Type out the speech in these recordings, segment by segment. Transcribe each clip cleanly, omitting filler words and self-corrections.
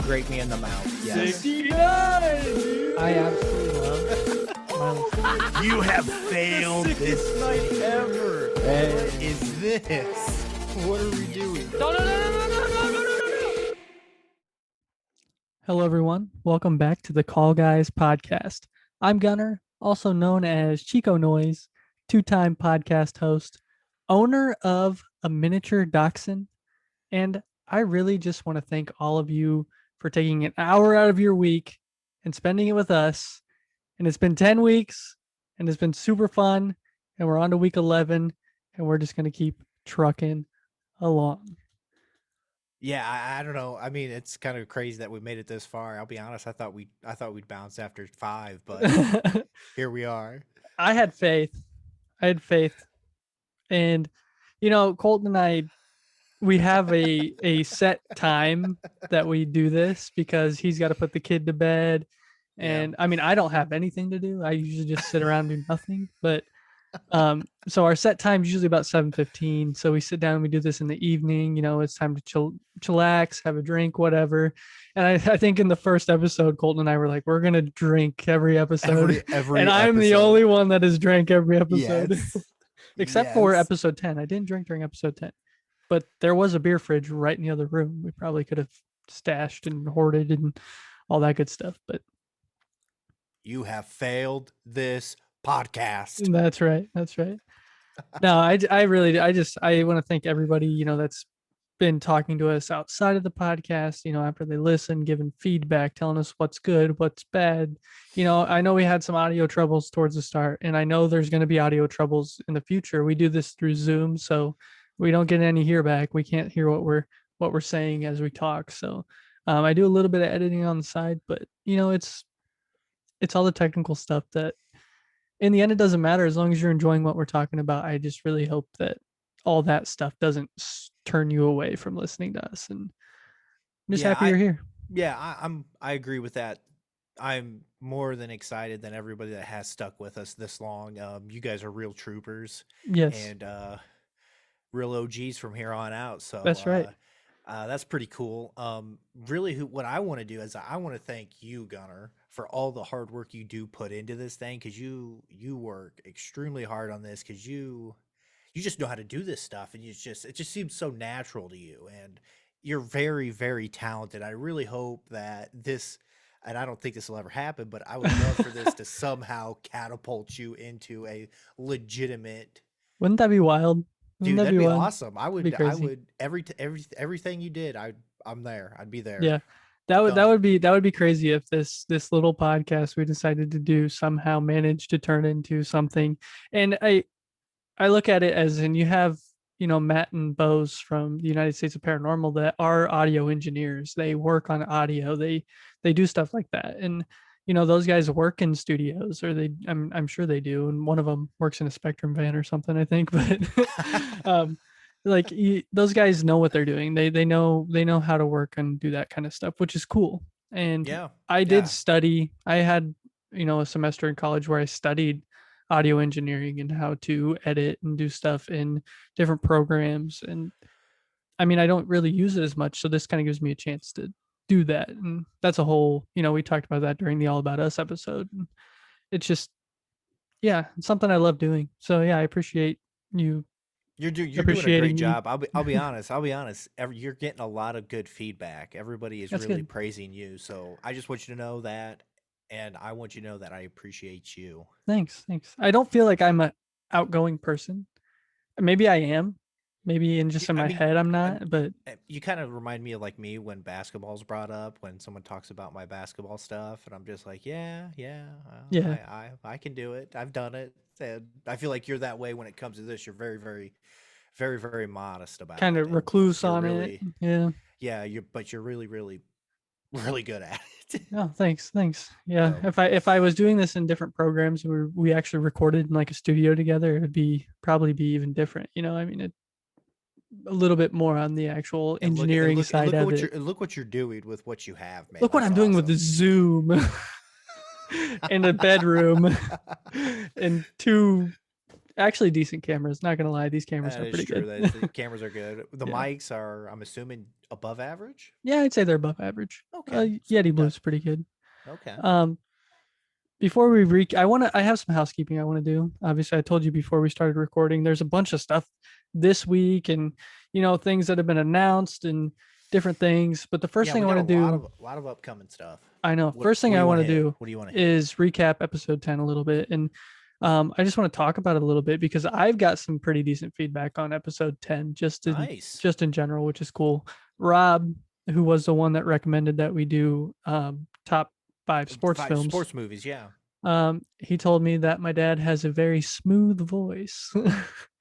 grape me in the mouth. Yes. 69, dude. I absolutely love You have failed this night ever. What is this? What are we doing? No. Hello, everyone. Welcome back to the Call Guys podcast. I'm Gunner, also known as Chico Noise, two-time podcast host, owner of a miniature dachshund, and I really just want to thank all of you for taking an hour out of your week and spending it with us. And it's been 10 weeks, and it's been super fun, and we're on to week 11, and we're just going to keep trucking along. Yeah, I don't know. I mean, it's kind of crazy that we made it this far. I'll be honest. I thought we'd bounce after 5, but here we are. I had faith. And, Colton and I, we have a set time that we do this because he's got to put the kid to bed. And I mean, I don't have anything to do. I usually just sit around and do nothing. But so our set time is usually about 7:15. So we sit down and we do this in the evening. It's time to chillax, have a drink, whatever. And I think in the first episode, Colton and I were like, we're gonna drink every episode. Every and I'm the episode. only one that has drank every episode. Yes. Except for episode 10. I didn't drink during episode 10. But there was a beer fridge right in the other room. We probably could have stashed and hoarded and all that good stuff. But You have failed this podcast. That's right. No, I want to thank everybody, that's been talking to us outside of the podcast, after they listen, giving feedback, telling us what's good, what's bad. I know we had some audio troubles towards the start, and I know there's going to be audio troubles in the future. We do this through Zoom, so we don't get any hearback. We can't hear what we're saying as we talk. So I do a little bit of editing on the side, but it's all the technical stuff that in the end, it doesn't matter as long as you're enjoying what we're talking about. I just really hope that all that stuff doesn't turn you away from listening to us. And I'm just happy you're here. Yeah, I agree with that. I'm more than excited than everybody that has stuck with us this long. You guys are real troopers. Yes. And real OGs from here on out. So that's right. That's pretty cool. Really, what I want to do is I want to thank you, Gunner, for all the hard work you do put into this thing, because you work extremely hard on this, because you just know how to do this stuff, and it just seems so natural to you, and you're very, very talented. I really hope that this, and I don't think this will ever happen, but I would love for this to somehow catapult you into a legitimate. Wouldn't that be wild? Dude, that'd be awesome. I would everything you did. I'm there. I'd be there. Yeah, that would be crazy if this little podcast we decided to do somehow managed to turn into something. And I look at it as in you have Matt and Bose from the United States of Paranormal that are audio engineers. They work on audio. They do stuff like that. And those guys work in studios, or I'm sure they do. And one of them works in a Spectrum van or something, I think. But those guys know what they're doing. They know how to work and do that kind of stuff, which is cool. And I did study. I had a semester in college where I studied audio engineering and how to edit and do stuff in different programs. And I mean, I don't really use it as much, so this kind of gives me a chance to do that. And that's a whole, we talked about that during the All About Us episode. And it's just, it's something I love doing. So I appreciate you. You're doing a great job. I'll be honest. You're getting a lot of good feedback. Everybody is really praising you. So I just want you to know that, and I want you to know that I appreciate you. Thanks. I don't feel like I'm an outgoing person. Maybe I am. Maybe in my head I'm not, but you kind of remind me of like me when basketball's brought up, when someone talks about my basketball stuff, and I'm just like, I can do it. I've done it. And I feel like you're that way when it comes to this. You're very, very, very, very modest about it. Kind of recluse on it. Yeah. Yeah. But you're really, really, really good at it. Oh, thanks. Yeah. So, if I was doing this in different programs where we actually recorded in like a studio together, it'd probably be even different. I mean, a little bit more on the actual engineering side of it. Look what you're doing with what you have, man. Look what I'm doing with the Zoom in a bedroom and 2 Actually, decent cameras. Not gonna lie, these cameras That are is pretty true. good. The cameras are good. The Yeah. mics are, I'm assuming, above average. Yeah, I'd say they're above average. Okay, so Yeti got Blue's pretty good. okay. Um, before we I have some housekeeping I want to do. Obviously, I told you before we started recording. There's a bunch of stuff this week, and things that have been announced and different things. But the first Yeah, thing we I got want to do, a lot of upcoming stuff. I know, What first thing do I you want want to to hit? do What do you want to hit? is recap episode 10 a little bit, and I just want to talk about it a little bit because I've got some pretty decent feedback on episode 10, Nice. just in general, which is cool. Rob, who was the one that recommended that we do top 5 sports Five films, sports movies, yeah. he told me that my dad has a very smooth voice.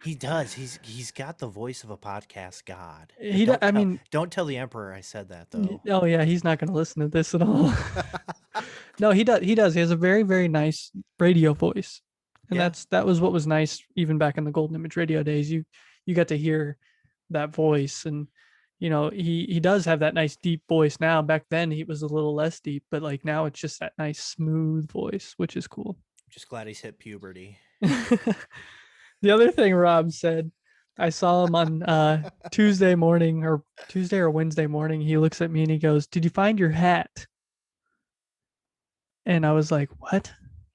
He does. He's got the voice of a podcast god. But I mean, don't tell the emperor I said that though. oh yeah, he's not going to listen to this at all. No, he does. He does. He has a very, very nice radio voice, and Yeah. that was what was nice even back in the Golden Image radio days. You got to hear that voice, and he does have that nice deep voice now. Back then he was a little less deep, but like now it's just that nice smooth voice, which is cool. Just glad he's hit puberty. The other thing Rob said, I saw him on Tuesday or Wednesday morning. He looks at me and he goes, "Did you find your hat?" And I was like, "What?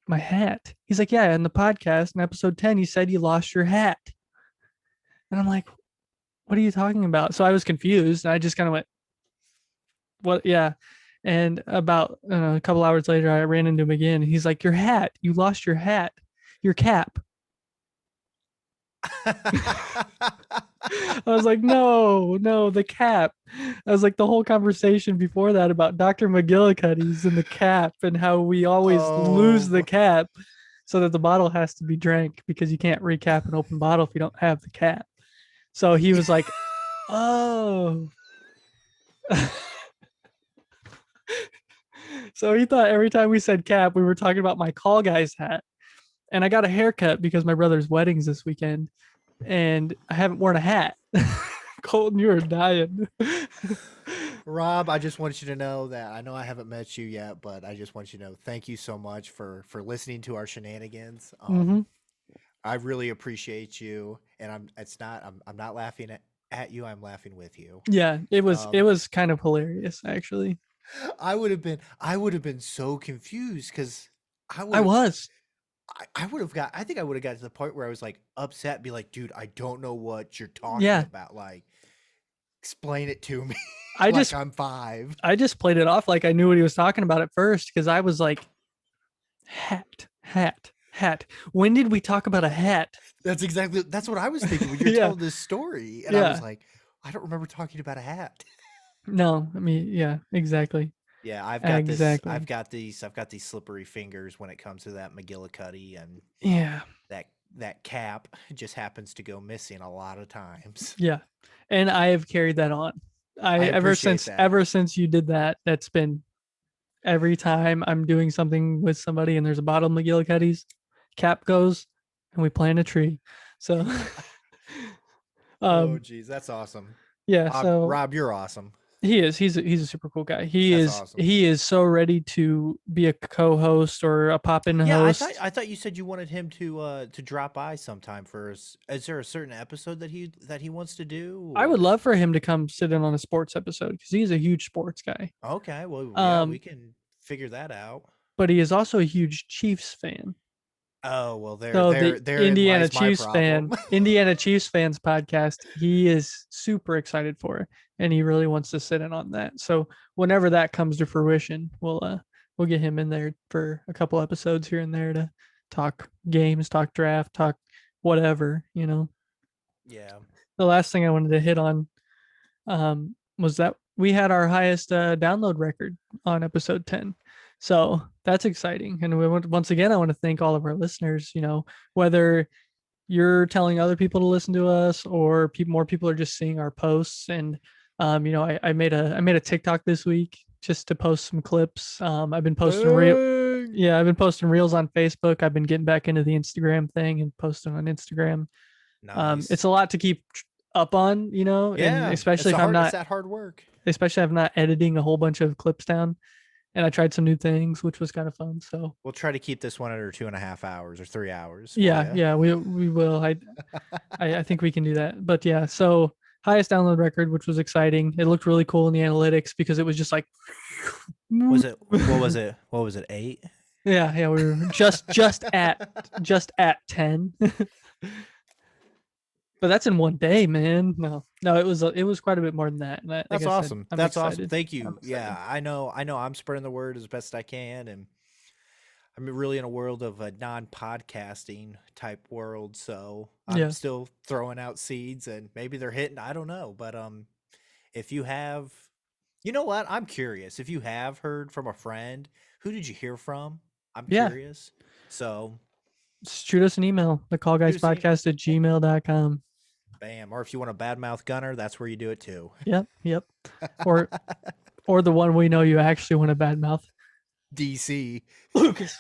My hat?" He's like, "Yeah, in the podcast in episode 10, you said you lost your hat." And I'm like, "What are you talking about?" So I was confused, and I just kind of went, "What?" Yeah. And about a couple hours later, I ran into him again. And he's like, "Your hat. You lost your hat. Your cap." I was like, no, the cap. I was like, the whole conversation before that about Dr. McGillicuddy's and the cap and how we always lose the cap so that the bottle has to be drank because you can't recap an open bottle if you don't have the cap. So he was like, oh. So he thought every time we said cap, we were talking about my call guy's hat. And I got a haircut because my brother's wedding's this weekend. And I haven't worn a hat. Colton, you are dying. Rob, I just want you to know that I know I haven't met you yet, but I just want you to know thank you so much for listening to our shenanigans. I really appreciate you, and I'm not laughing at you. I'm laughing with you. Yeah, it was kind of hilarious actually. I would have been so confused because I I was. I would have got, I think I would have got to the point where I was like upset, be like, dude, I don't know what you're talking about. Like, explain it to me. I'm 5. I just played it off like I knew what he was talking about at first because I was like, hat. When did we talk about a hat? That's what I was thinking when you're telling this story. And I was like, I don't remember talking about a hat. No, I mean, yeah, exactly. Yeah, I've got these slippery fingers when it comes to that McGillicuddy, and that cap just happens to go missing a lot of times. Yeah. And I have carried that on. Ever since you did that, that's been every time I'm doing something with somebody and there's a bottle of McGillicuddy's, cap goes and we plant a tree. So oh geez, that's awesome. Yeah, so Rob, you're awesome. He is. He's a super cool guy. He is so ready to be a co-host or a pop-in host. I thought you said you wanted him to drop by sometime for us. Is there a certain episode that he wants to do? Or? I would love for him to come sit in on a sports episode because he's a huge sports guy. Okay, well, yeah, we can figure that out. But he is also a huge Chiefs fan. Oh well, the Indiana Chiefs fan, Indiana Chiefs fans podcast. He is super excited for, and he really wants to sit in on that. So whenever that comes to fruition, we'll get him in there for a couple episodes here and there to talk games, talk draft, talk whatever. Yeah. The last thing I wanted to hit on was that we had our highest download record on episode 10. So that's exciting. And once again, I want to thank all of our listeners, whether you're telling other people to listen to us or more people are just seeing our posts. And, I made a TikTok this week just to post some clips. I've been posting I've been posting reels on Facebook. I've been getting back into the Instagram thing and posting on Instagram. Nice. It's a lot to keep up on, and especially if I'm not, it's that hard work, especially if I'm not editing a whole bunch of clips down. and I tried some new things, which was kind of fun. So We'll try to keep this one under 2.5 hours or 3 hours for yeah, you. yeah, we will. I think we can do that. But yeah, so highest download record, which was exciting. It looked really cool in the analytics because it was just like Was it what was it? What was it? 8? yeah, yeah, we were just at 10. But that's in one day, man. No, it was quite a bit more than that. And like That's I said, awesome. I'm That's awesome. excited. Thank I'm you. Yeah, excited. I know I'm spreading the word as best I can, and I'm really in a world of a non-podcasting type world, so I'm Yeah, still throwing out seeds and maybe they're hitting, I don't know, but if you have, you know what? I'm curious. If you have heard from a friend, who did you hear from? I'm yeah. curious. So, Shoot us an email, shoot us an email. thecallguyspodcast@gmail.com. Bam. Or if you want a badmouth Gunner, that's where you do it too. Yep, yep. Or or the one we know you actually want to badmouth. DC. Lucas.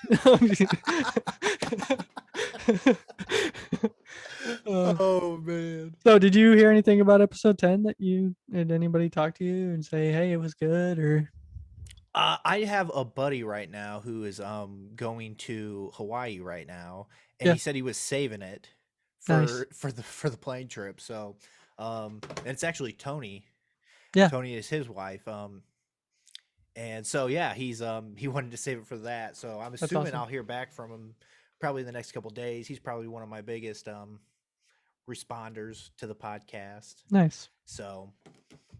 Oh man. So did you hear anything about episode 10 that you did anybody talk to you and say, hey, it was good or I have a buddy right now who is going to Hawaii right now, and yeah, he said he was saving it nice. for the plane trip. So, and it's actually Tony. Yeah, Tony is his wife. And so yeah, he wanted to save it for that. So I'm that's assuming awesome. I'll hear back from him probably in the next couple days. He's probably one of my biggest responders to the podcast. Nice. So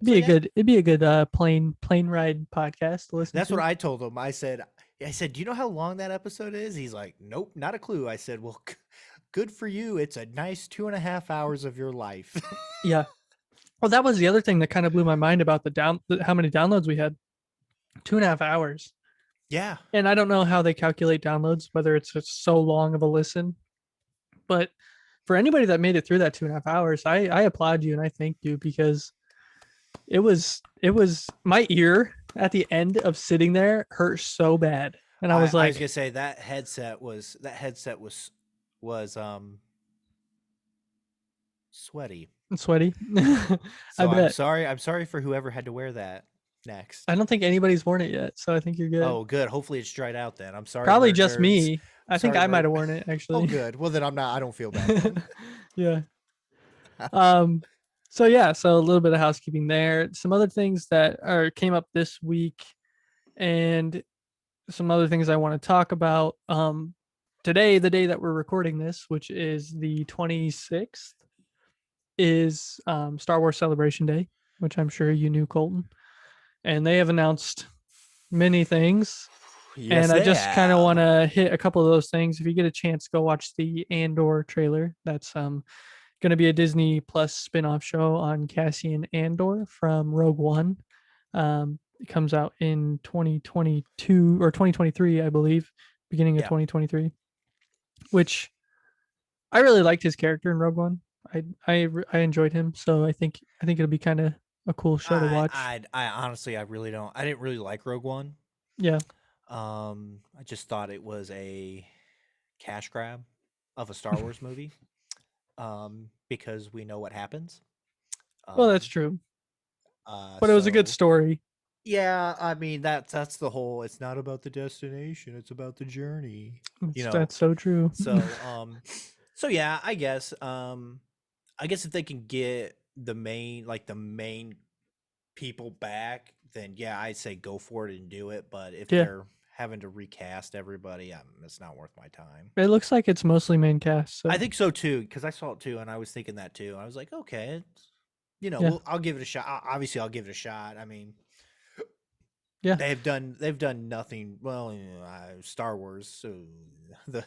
yeah, It'd be a good plane ride podcast to listen that's what to. I told him. I said, "Do you know how long that episode is?" He's like, "Nope, not a clue." I said, "Well, good for you. It's a nice 2.5 hours of your life." Yeah. Well, that was the other thing that kind of blew my mind about how many downloads we had. 2.5 hours. Yeah. And I don't know how they calculate downloads, whether it's just so long of a listen, but for anybody that made it through that 2.5 hours, I applaud you and I thank you because it was my ear at the end of sitting there hurt so bad. And I was I was like, gonna say that headset was sweaty. sweaty. I So I'm bet. sorry. I'm sorry for whoever had to wear that next. I don't think anybody's worn it yet, so I think you're good. Oh, good. Hopefully it's dried out then. I'm sorry, Probably Murd just nerds. me. I think Sorry, I might Murd. have worn it Oh, actually. good. Well, then I'm not. I don't feel bad then. Yeah. Um so yeah, so a little bit of housekeeping there. Some other things that are came up this week and some other things I want to talk about. Today, the day that we're recording this, which is the 26th, is Star Wars Celebration Day, which I'm sure you knew, Colton. And they have announced many things. Yes, And I they just kind of want have. to hit a couple of those things. If you get a chance, go watch the Andor trailer. That's going to be a Disney Plus spin-off show on Cassian Andor from Rogue One. It comes out in 2022 or 2023, I believe, beginning of Yeah. 2023. Which I really liked his character in Rogue One. I enjoyed him, so I think it'll be kind of a cool show to watch. I honestly, I really don't. I didn't really like Rogue One. Yeah, I just thought it was a cash grab of a Star Wars movie. Because we know what happens. well, that's true, but it was a good So story. yeah, I mean that's the whole. It's not about the destination; it's about the journey. You know. That's so true. So so yeah, I guess if they can get the main people back, then yeah, I'd say go for it and do it. But if Yeah, they're having to recast everybody, it's not worth my time. it looks like it's mostly main cast. So I think so too, because I saw it too, and I was thinking that too. I was like, okay, yeah, well, I'll give it a shot. Obviously, I'll give it a shot. I mean, yeah, they've done nothing. Well, Star Wars, so the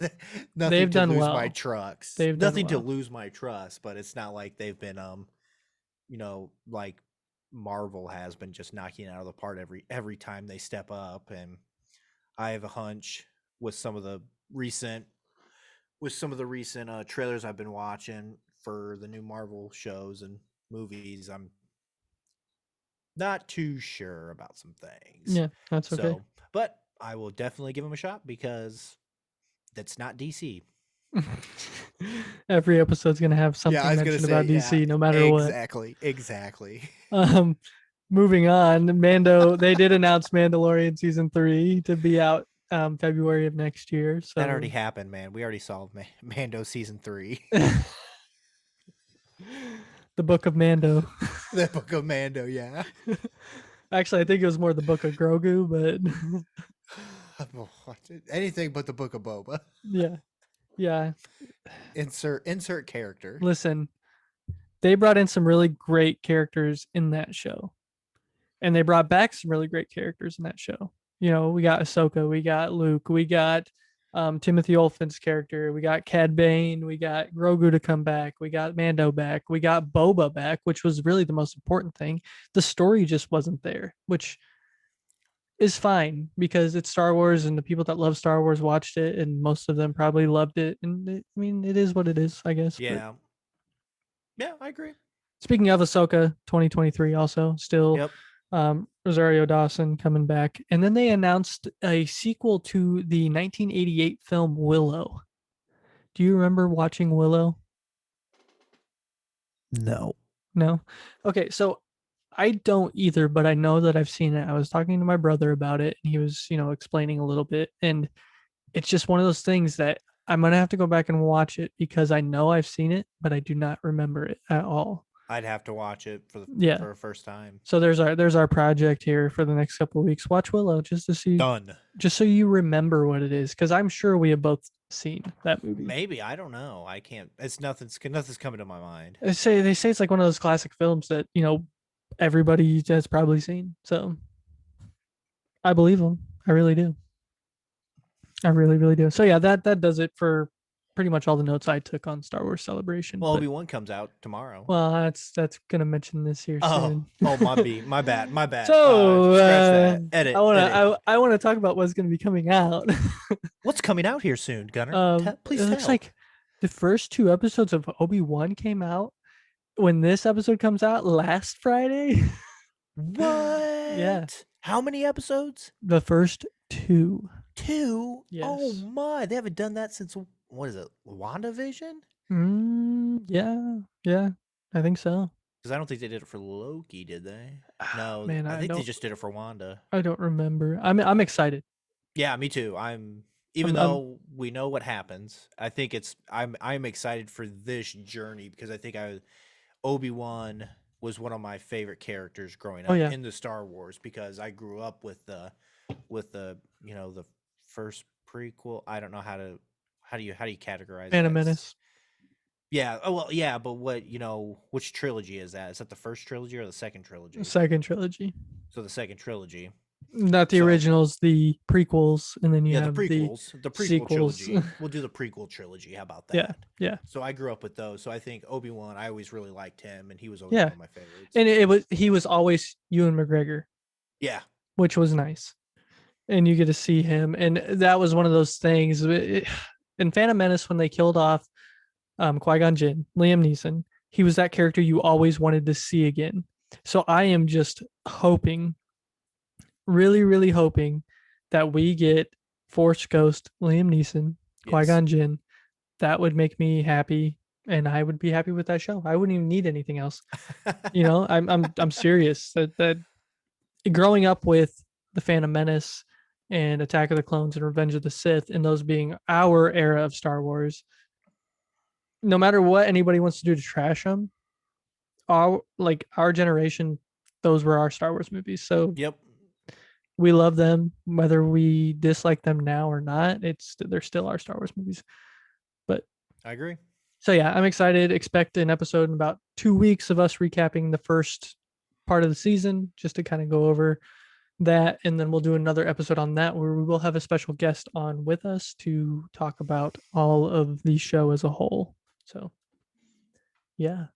nothing they've to done lose my well. trust. They've done Nothing to well. lose my trust, but it's not like they've been like Marvel has been just knocking it out of the park every time they step up. And I have a hunch with some of the recent trailers I've been watching for the new Marvel shows and movies, I'm not too sure about some things. Yeah, that's okay. So, but I will definitely give them a shot because that's not DC. Every episode's gonna have Yeah, I something was gonna mentioned say, about yeah, DC, no matter what. exactly. Um, moving on, Mando, they did announce Mandalorian season 3 to be out February of next year. So That already happened, man. We already saw Mando season 3. the Book of Mando. The Book of Mando, yeah. Actually, I think it was more the Book of Grogu, but Anything but the Book of Boba. yeah. Yeah. Insert character. Listen, they brought in some really great characters in that show. And they brought back some really great characters in that show. You know, we got Ahsoka, we got Luke, we got Timothy Olyphant's character, we got Cad Bane, we got Grogu to come back, we got Mando back, we got Boba back, which was really the most important thing. The story just wasn't there, which is fine because it's Star Wars and the people that love Star Wars watched it and most of them probably loved it. And I mean, it is what it is, I guess. Yeah. Yeah, I agree. Speaking of Ahsoka, 2023 also still. Yep. Rosario Dawson coming back. And then they announced a sequel to the 1988 film Willow. Do you remember watching Willow? No. No? Okay, so I don't either, but I know that I've seen it. I was talking to my brother about it and he was, explaining a little bit. And it's just one of those things that I'm going to have to go back and watch it because I know I've seen it, but I do not remember it at all. I'd have to watch it for the first time. So there's our project here for the next couple of weeks. Watch Willow just to see, Done. just so you remember what it is, because I'm sure we have both seen that movie. Maybe, I don't know. I can't. It's nothing's coming to my mind. They say it's like one of those classic films that everybody has probably seen. So I believe them. I really do. I really, really do. So yeah, that does it for pretty much all the notes I took on Star Wars Celebration. Well, Obi-Wan comes out tomorrow. Well, that's gonna mention this here soon. My bad. So scratch that. Edit. I want to talk about what's gonna be coming out. What's coming out here soon, Gunner? Please. It looks like the first 2 episodes of Obi-Wan came out when this episode comes out last Friday. What? Yeah. How many episodes? The first 2. 2? Yes. Oh my! They haven't done that since, what is it? WandaVision? Yeah. I think so. Because I don't think they did it for Loki, did they? No, man, I think they just did it for Wanda. I don't remember. I'm excited. Yeah, me too. Even though we know what happens, I think I'm excited for this journey because I think Obi-Wan was one of my favorite characters growing up in the Star Wars because I grew up with the the first prequel. I don't know how do you categorize Phantom Menace. Yeah. Oh well, yeah. But which trilogy is that? Is that the first trilogy or the second trilogy? Second trilogy. So the second trilogy. Not the originals, the prequels, and then you have the prequels, the prequel sequels. trilogy. We'll do the prequel trilogy. How about that? Yeah. So I grew up with those. So I think Obi-Wan, I always really liked him, and he was always one of my favorites. And he was always Ewan McGregor. Yeah, which was nice, and you get to see him, and that was one of those things. In Phantom Menace, when they killed off Qui-Gon Jinn, Liam Neeson, he was that character you always wanted to see again. So I am just hoping, really, really hoping that we get Force Ghost Liam Neeson, Qui-Gon Jinn. That would make me happy, and I would be happy with that show. I wouldn't even need anything else. I'm serious. That growing up with the Phantom Menace and Attack of the Clones and Revenge of the Sith, and those being our era of Star Wars, no matter what anybody wants to do to trash them, our generation, those were our Star Wars movies. So yep, we love them whether we dislike them now or not. They're still our Star Wars movies. But I agree. So yeah, I'm excited. Expect an episode in about 2 weeks of us recapping the first part of the season, just to kind of go over that, and then we'll do another episode on that where we will have a special guest on with us to talk about all of the show as a whole. So yeah.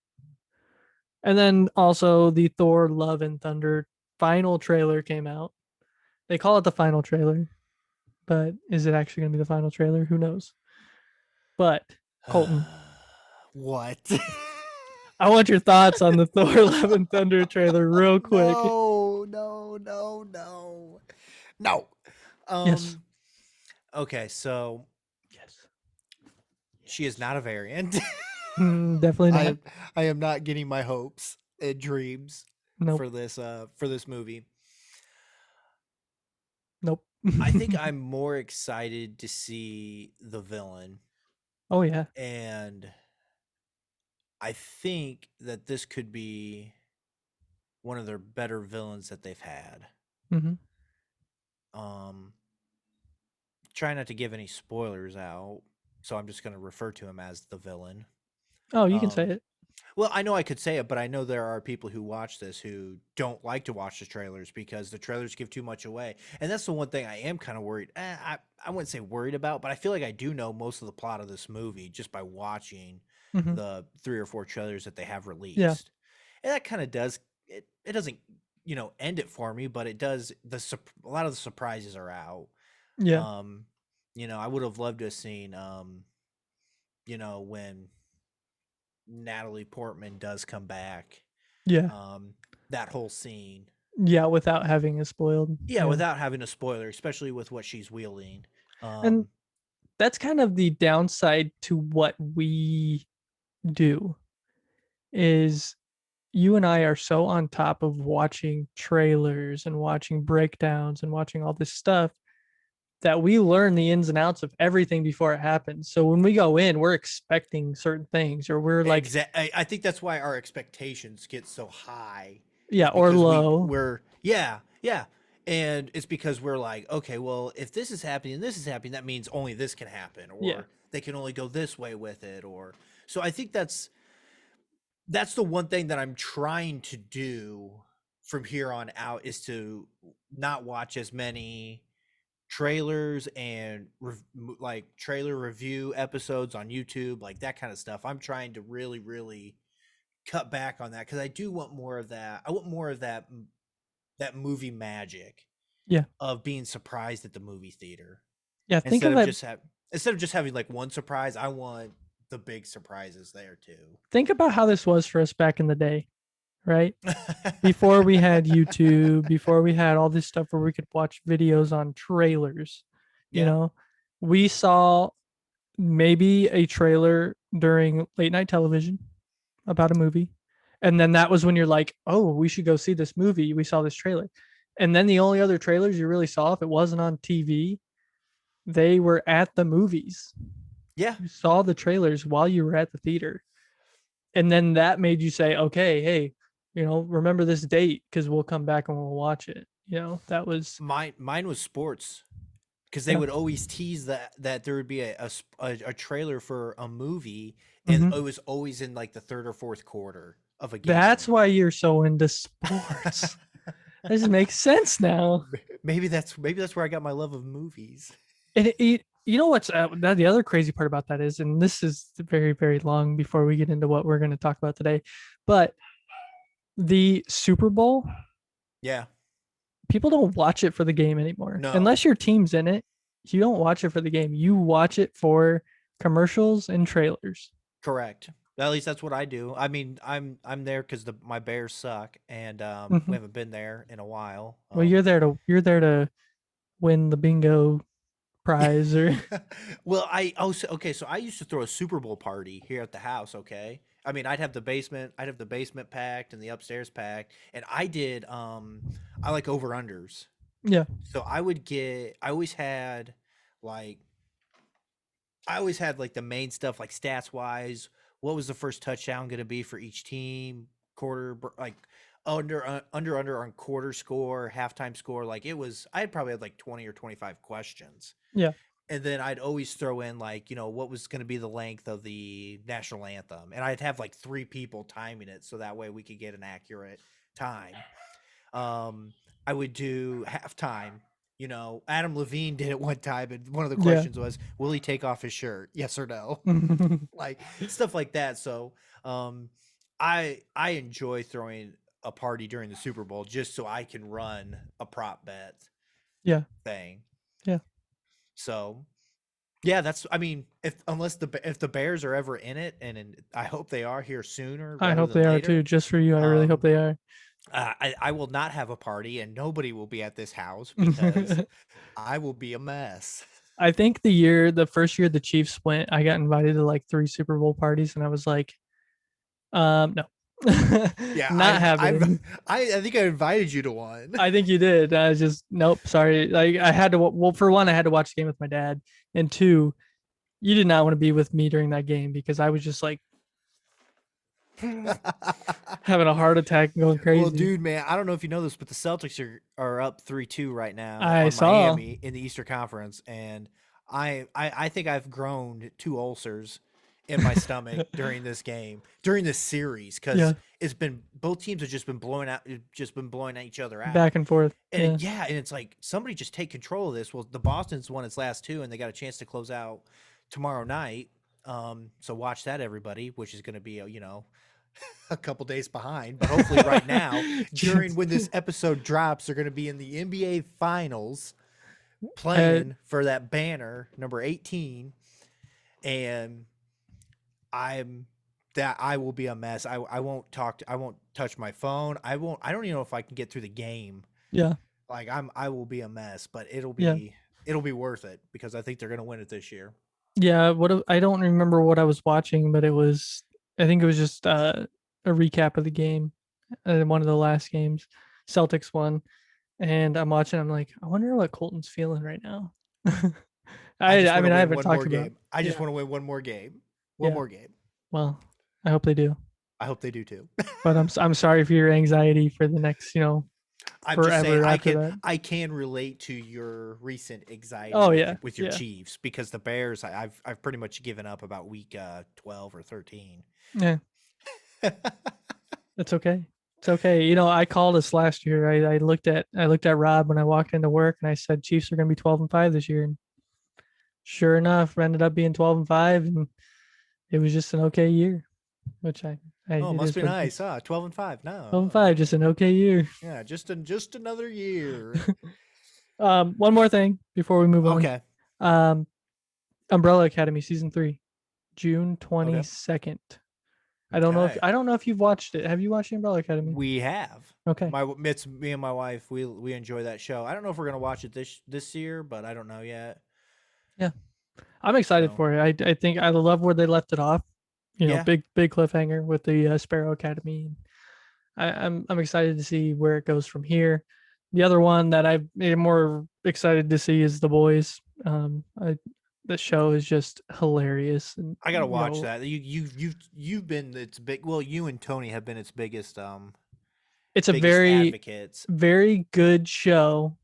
And then also the Thor Love and Thunder final trailer came out. They call it the final trailer, but is it actually going to be the final trailer? Who knows? But Colton, what? I want your thoughts on the Thor Love and Thunder trailer real quick. No. Yes. Okay, so yes, she is not a variant. Definitely not. I am not getting my hopes and dreams Nope. for this movie. Nope. I think I'm more excited to see the villain, Oh yeah. and I think that this could be one of their better villains that they've had. Hmm. Um, try not to give any spoilers out, so I'm just going to refer to him as the villain. Oh, you can say Um, it. well, I know I could say it, but I know there are people who watch this who don't like to watch the trailers because the trailers give too much away. And that's the one thing I am kind of worried. I wouldn't say worried about, but I feel like I do know most of the plot of this movie just by watching Hmm. the 3 or 4 trailers that they have Yeah. released. And that kind of does it. It doesn't, end it for me, but it does. A lot of the surprises are out. Yeah. Um, I would have loved to have seen, when Natalie Portman does come back, Yeah. that whole scene. Yeah. Without having it spoiled. Yeah, Yeah. without having a spoiler, especially with what she's wielding. And Um, that's kind of the downside to what we do is you and I are so on top of watching trailers and watching breakdowns and watching all this stuff that we learn the ins and outs of everything before it happens. So when we go in, we're expecting certain things, or we're like, I think that's why our expectations get so high. yeah, Is or because low. we're yeah, yeah. And it's because we're like, okay, well, if this is happening and this is happening, that means only this can happen, Yeah. or they can only go this way with it, or so I think that's the one thing that I'm trying to do from here on out is to not watch as many trailers and like trailer review episodes on YouTube, like that kind of stuff. I'm trying to really, really cut back on that because I do want more of that. I want more of that movie magic Yeah. of being surprised at the movie theater Yeah. Think instead of of it. just having like one surprise. I want the big surprises there too. Think about how this was for us back in the day, right? Before we had YouTube, before we had all this stuff where we could watch videos on trailers, you Yeah. know, we saw maybe a trailer during late night television about a movie. And then that was when you're like, oh, we should go see this movie. We saw this trailer. And then the only other trailers you really saw, if it wasn't on TV, they were at the movies. Yeah. You saw the trailers while you were at the theater. And then that made you say, okay, hey, remember this date because we'll come back and we'll watch it. That was, Mine was sports because they yeah. would always tease that there would be a trailer for a movie, and Mhm. it was always in like the third or fourth quarter of a That's game. why you're so into sports. This makes sense now. Maybe that's where I got my love of movies. And you know what's the other crazy part about that is, and this is very, very long before we get into what we're going to talk about today, but the Super Bowl, Yeah. people don't watch it for the game anymore. No. Unless your team's in it, you don't watch it for the game. You watch it for commercials and trailers. Correct. At least that's what I do. I mean, I'm there because my Bears suck, and we Mhm. haven't been there in a while. Well, you're there to win the bingo prize or Well, okay. So I used to throw a Super Bowl party here at the house. Okay, I mean, I'd have the basement packed and the upstairs packed, and I like over unders. yeah, So I like, always had like the main stuff like stats wise. What was the first touchdown going to be for each team? Like under on quarter score, halftime score. Like it was, I had probably had like 20 or 25 questions. yeah, And then I'd always throw in like, what was going to be the length of the national anthem. And I'd have like 3 people timing it so that way we could get an accurate time. Um, I would do halftime. Adam Levine did it one time, and one of the yeah. questions was, "Will he take off his shirt? Yes or no?" Like stuff like that. So, I enjoy throwing a party during the Super Bowl just so I can run a prop bet Yeah, thing. yeah. So, yeah, I mean, if the Bears are ever in it, and I hope they are here sooner I rather hope than they are too. later. Just for you, I really hope Um, they are. I will not have a party, and nobody will be at this house because I will be a mess. I think the first year the Chiefs went, I got invited to like 3 Super Bowl parties, and I was like, no. Yeah, Not happening. I think I invited you to one. I think you did. I was just nope. Sorry. Like I had to. Well, for one, I had to watch the game with my dad, and two, you did not want to be with me during that game because I was just like having a heart attack and going crazy. Well, dude, man, I don't know if you know this, but the Celtics are up 3-2 right now I on saw. Miami in the Eastern Conference, and I think I've grown 2 ulcers in my stomach during this series, because Yeah, it's been both teams have just been blowing at each other out. back and forth. And Yeah, and it's like, somebody just take control of this. Well, the Boston's won its last 2, and they got a chance to close out tomorrow night. So watch that, everybody, which is going to be a couple days behind, but hopefully right now, when this episode drops, they're going to be in the NBA Finals playing for that banner number 18, and I will be a mess. I won't touch my phone. I don't even know if I can get through the game. yeah, Like, I will be a mess, but it'll yeah. be worth it, because I think they're going to win it this year. Yeah, I don't remember what I was watching, but I think it was just a recap of the game, one of the last games. Celtics won, and I'm watching. I'm like, I wonder what Colton's feeling right now. I mean, I haven't talked about. I just Yeah, want to win one more game. One yeah. more game. Well, I hope they do. I hope they do too. But I'm sorry for your anxiety for the next, I'm just saying, forever after that. I can relate to your recent anxiety Oh with, yeah, with your yeah, Chiefs, because the Bears, I've pretty much given up about week 12 or 13. yeah. It's okay. It's okay. I called us last year. I looked at Rob when I walked into work, and I said Chiefs are going to be 12-5 this year. And sure enough, ended up being 12-5, and it was just an okay year, which Oh, it must is be what it nice. is. 12-5. No. 12-5, just an okay year. Yeah, just another year. One more thing before we move on. Okay. Umbrella Academy season 3, June Okay. 22nd. I don't know if you've watched it. Have you watched the Umbrella Academy? We have. Okay. It's me and my wife. We enjoy that show. I don't know if we're gonna watch it this year, but I don't know yet. Yeah, I'm excited So, for it. I think I love where they left it off. Yeah. Big cliffhanger with the Sparrow Academy. I'm excited to see where it goes from here. The other one that I'm more excited to see is The Boys. The show is just hilarious. And, I gotta watch that. You've been its big. Well, you and Tony have been its biggest it's a biggest very advocates. very good show.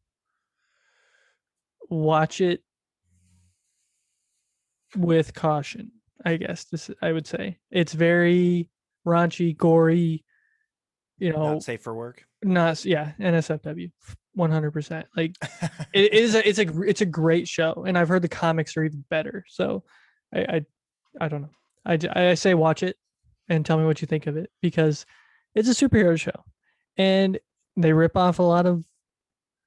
Watch it with caution, I guess. I would say it's very raunchy, gory. Not safe for work. NSFW, 100%. Like it's a great show, and I've heard the comics are even better. So I don't know. I say watch it and tell me what you think of it, because it's a superhero show, and they rip off a lot of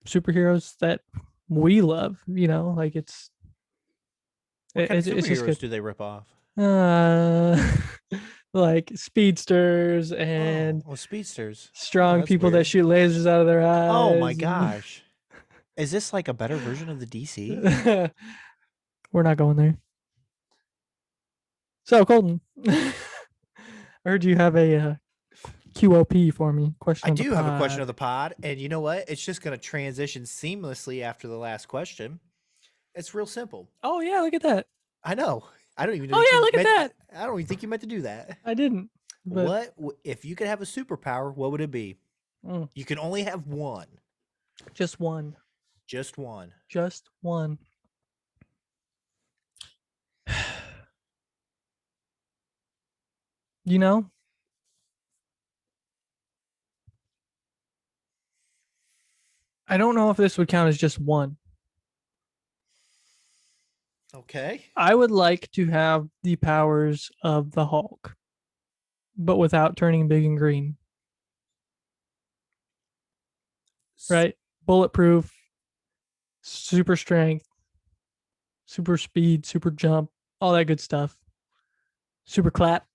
superheroes that we love. Like What kind of it's just superheroes good. do they rip off? Like speedsters and speedsters. strong That's people that weird. shoot lasers out of their eyes. Oh my gosh. Is this like a better version of the DC? We're not going there. So, Colton, I heard you have a QOP for me. I do have a question of the pod, and you know what? It's just going to transition seamlessly after the last question. It's real simple. Oh yeah, look at that. I know. I don't even know. Oh yeah, look at that. I don't even think you meant to do that. I didn't. But... What if you could have a superpower? What would it be? You can only have one. Just one. Just one. Just one. I don't know if this would count as just one. Okay. I would like to have the powers of the Hulk, but without turning big and green. Right? Bulletproof, super strength, super speed, super jump, all that good stuff. Super clap.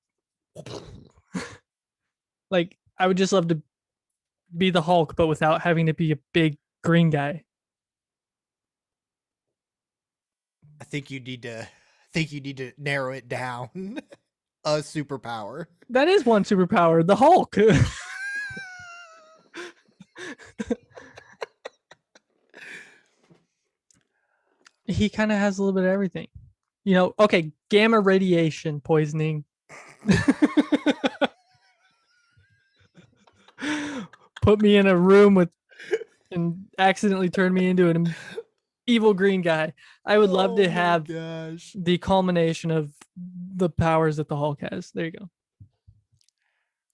Like, I would just love to be the Hulk, but without having to be a big green guy. I think you need to narrow it down a superpower. That is one superpower, the Hulk. He kind of has a little bit of everything. You know, okay, gamma radiation poisoning. Put me in a room with and accidentally turned me into an evil green guy. I would love to have the culmination of the powers that the Hulk has. There you go.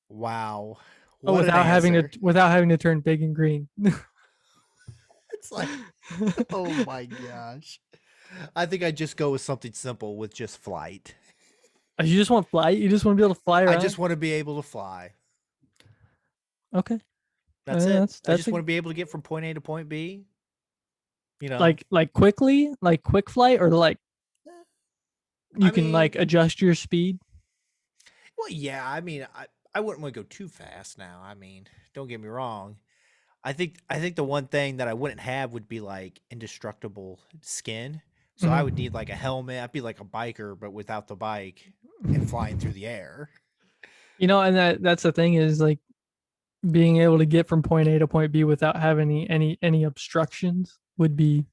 Wow. Oh, What an answer. without having to turn big and green. It's like, oh my gosh. I think I'd just go with something simple with just flight. You just want flight? You just want to be able to fly around? I just want to be able to fly. Okay. That's it. I just want to be able to get from point A to point B. You know, like quickly, like quick flight, or like you can like adjust your speed. Well, yeah. I mean, I wouldn't want to go too fast now. I mean, don't get me wrong. I think the one thing that I wouldn't have would be like indestructible skin. So I would need like a helmet. I'd be like a biker, but without the bike and flying through the air. You know, and that's the thing is like being able to get from point A to point B without having any obstructions would be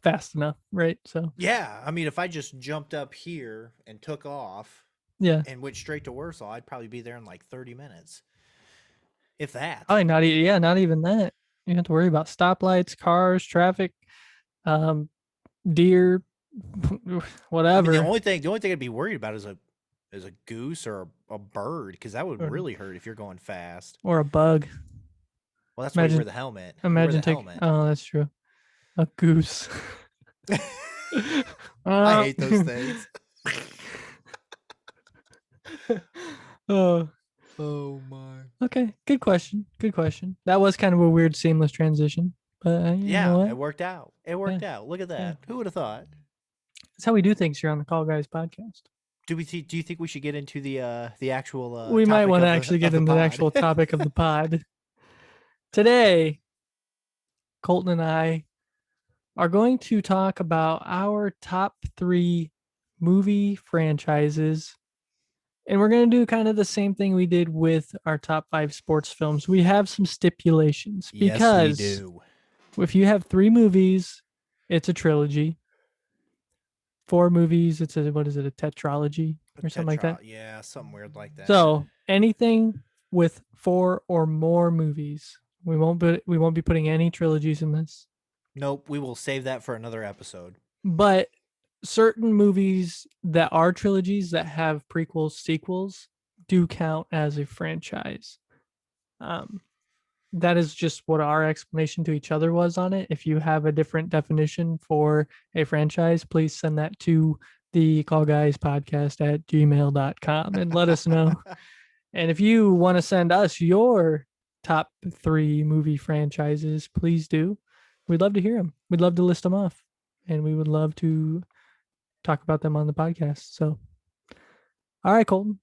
fast enough, right? So yeah, I mean, if I just jumped up here and took off, yeah, and went straight to Warsaw, I'd probably be there in like 30 minutes, if that. Probably not. Yeah, not even that. You have to worry about stoplights, cars, traffic, deer, whatever. I mean, the only thing I'd be worried about is a goose or a bird, because that would really hurt if you're going fast. Or a bug. Well, that's why you wear the helmet. Imagine helmet. Oh, that's true. A goose. I hate those things. Oh my. Okay, good question. That was kind of a weird seamless transition, but yeah, it worked out. Look at that. Yeah. Who would have thought? That's how we do things here on the Call Guys podcast. Do you think we should get into the actual? We might want to actually get into the actual topic of the pod. Today, Colton and I are going to talk about our top 3 movie franchises. And we're going to do kind of the same thing we did with our top 5 sports films. We have some stipulations because yes, we do. If you have 3 movies, it's a trilogy. 4 movies, it's a tetralogy or something like that? Yeah, something weird like that. So anything with 4 or more movies, we won't be putting any trilogies in this. Nope, we will save that for another episode. But certain movies that are trilogies that have prequels, sequels do count as a franchise. That is just what our explanation to each other was on it. If you have a different definition for a franchise, please send that to thecallguyspodcast at gmail.com and let us know. And if you want to send us your top 3 movie franchises, please do. We'd love to hear them. We'd love to list them off, and we would love to talk about them on the podcast. So, all right, Colton.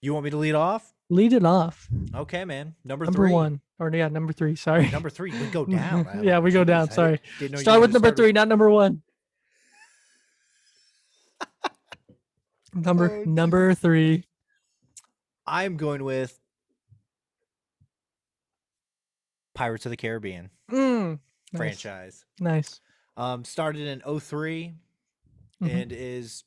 You want me to lead off? Lead it off. Okay, man. Number 3. 1. Or yeah, number 3. Sorry. Number 3. We go down. Yeah, we go down. Sorry. Start with number 3, not number 1. Number 3. I'm going with Pirates of the Caribbean franchise. Nice. Started in 2003 and is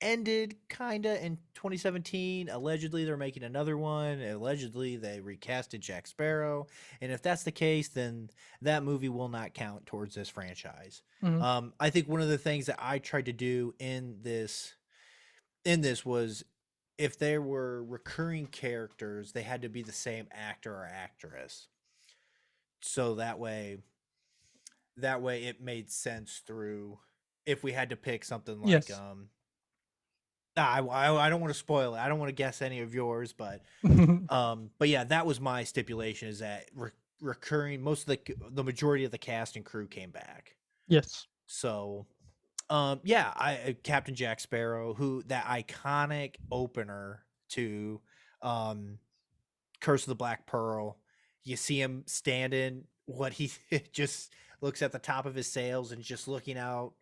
ended kinda in 2017. Allegedly they're making another one. Allegedly they recasted Jack Sparrow, and if that's the case, then that movie will not count towards this franchise. I think one of the things that I tried to do in this was, if there were recurring characters, they had to be the same actor or actress, so that way it made sense through if we had to pick something like I don't want to spoil it. I don't want to guess any of yours, but yeah, that was my stipulation, is that recurring, most of the majority of the cast and crew came back. Yes. So Captain Jack Sparrow, who that iconic opener to Curse of the Black Pearl, you see him standing, he just looks at the top of his sails and just looking out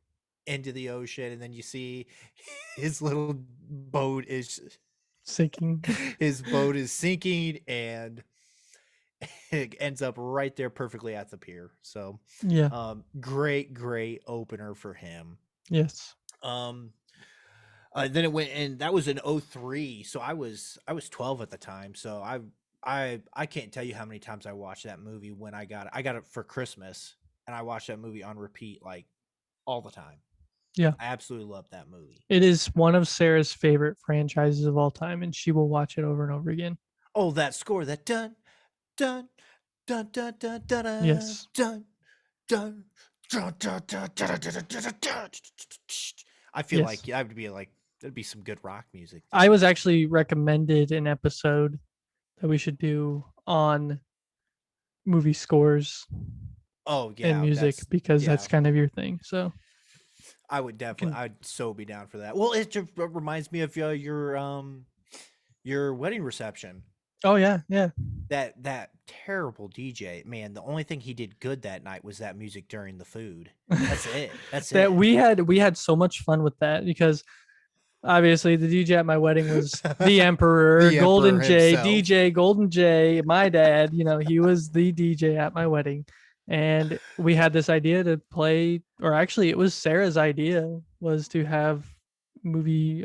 into the ocean, and then you see his little boat is Sinking. his boat is sinking, and it ends up right there perfectly at the pier. So Yeah. great opener for him. Yes. um then it went, and that was in '03, so I was 12 at the time. So I can't tell you how many times I watched that movie. When I got it for Christmas, and I watched that movie on repeat like all the time. Yeah. I absolutely love that movie. It is one of Sarah's favorite franchises of all time, and she will watch it over and over again. Oh, that score, that dun dun dun dun dun dun dun Yes. dun dun dun dun dun dun dun dun dun. I feel Yes. like that would be like, that'd be some good rock music. I was actually recommended an episode that we should do on movie scores Oh and yeah, music that's because yeah. that's kind of your thing. So I would you definitely, can. I'd so be down for that. Well, it just reminds me of your wedding reception. Oh yeah, yeah. That terrible DJ, man. The only thing he did good that night was that music during the food. That's it. That's That it. we had so much fun with that because obviously the DJ at my wedding was the Emperor, The Golden Emperor J, himself. DJ Golden J. My dad, he was the DJ at my wedding. And we had this idea to play, or actually it was Sarah's idea, was to have movie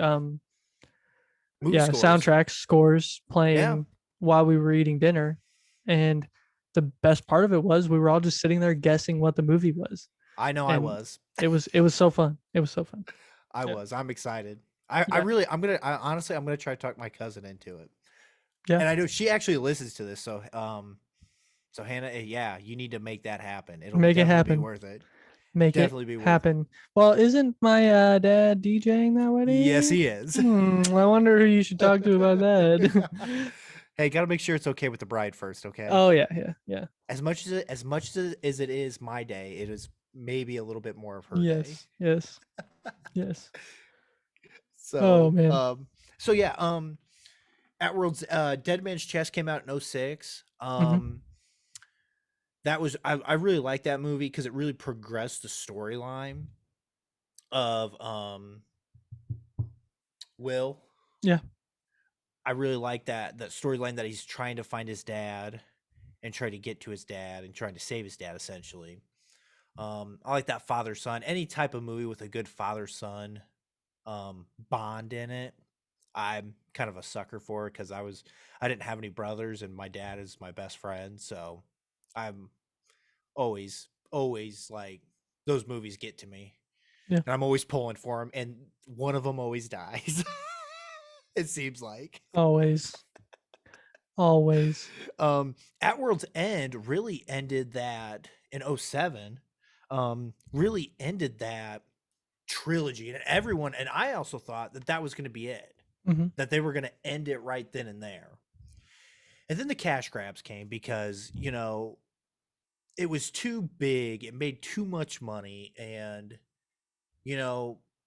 Movie scores. soundtrack scores Yeah. playing while we were eating dinner. And the best part of it was we were all just sitting there guessing what the movie was. I know I And was. it was so fun. It was so fun. I Yeah. was. I'm excited. I Yeah. really, honestly, I'm gonna try to talk my cousin into it. Yeah. And I know she actually listens to this, so Hannah, yeah, you need to make that happen. It'll Make it definitely happen. be worth it. Make Definitely be it worth happen. Well, isn't my dad DJing that wedding? Yes, he is. I wonder who you should talk to about that. Hey, gotta make sure it's okay with the bride first, okay? Oh yeah. As much as it is my day, it is maybe a little bit more of her day. Yes. So, Oh man. So yeah, At World's Dead Man's Chest came out in '06. That was, I really like that movie because it really progressed the storyline of Will. Yeah. I really like that storyline that he's trying to find his dad and try to get to his dad and trying to save his dad, essentially. I like that father son. Any type of movie with a good father son bond in it, I'm kind of a sucker for it because I didn't have any brothers, and my dad is my best friend, so I'm always like, those movies get to me. Yeah. And I'm always pulling for them, and one of them always dies. It seems like Always. At World's End really ended that in '07. Really ended that trilogy, and everyone, and I also thought that was going to be it. That they were going to end it right then and there. And then the cash grabs came because, it was too big. It made too much money. And,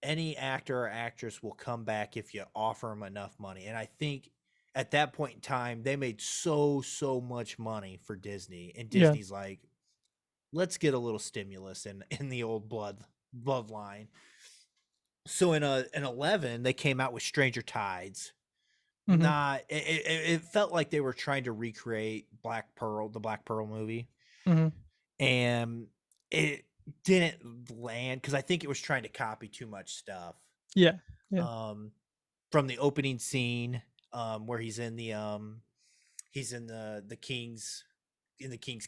any actor or actress will come back if you offer them enough money. And I think at that point in time, they made so much money for Disney. And Disney's like, let's get a little stimulus in the old bloodline. So in 11, they came out with Stranger Tides. It felt like they were trying to recreate the Black Pearl movie. And it didn't land because I think it was trying to copy too much stuff. Yeah. From the opening scene, where he's in the king's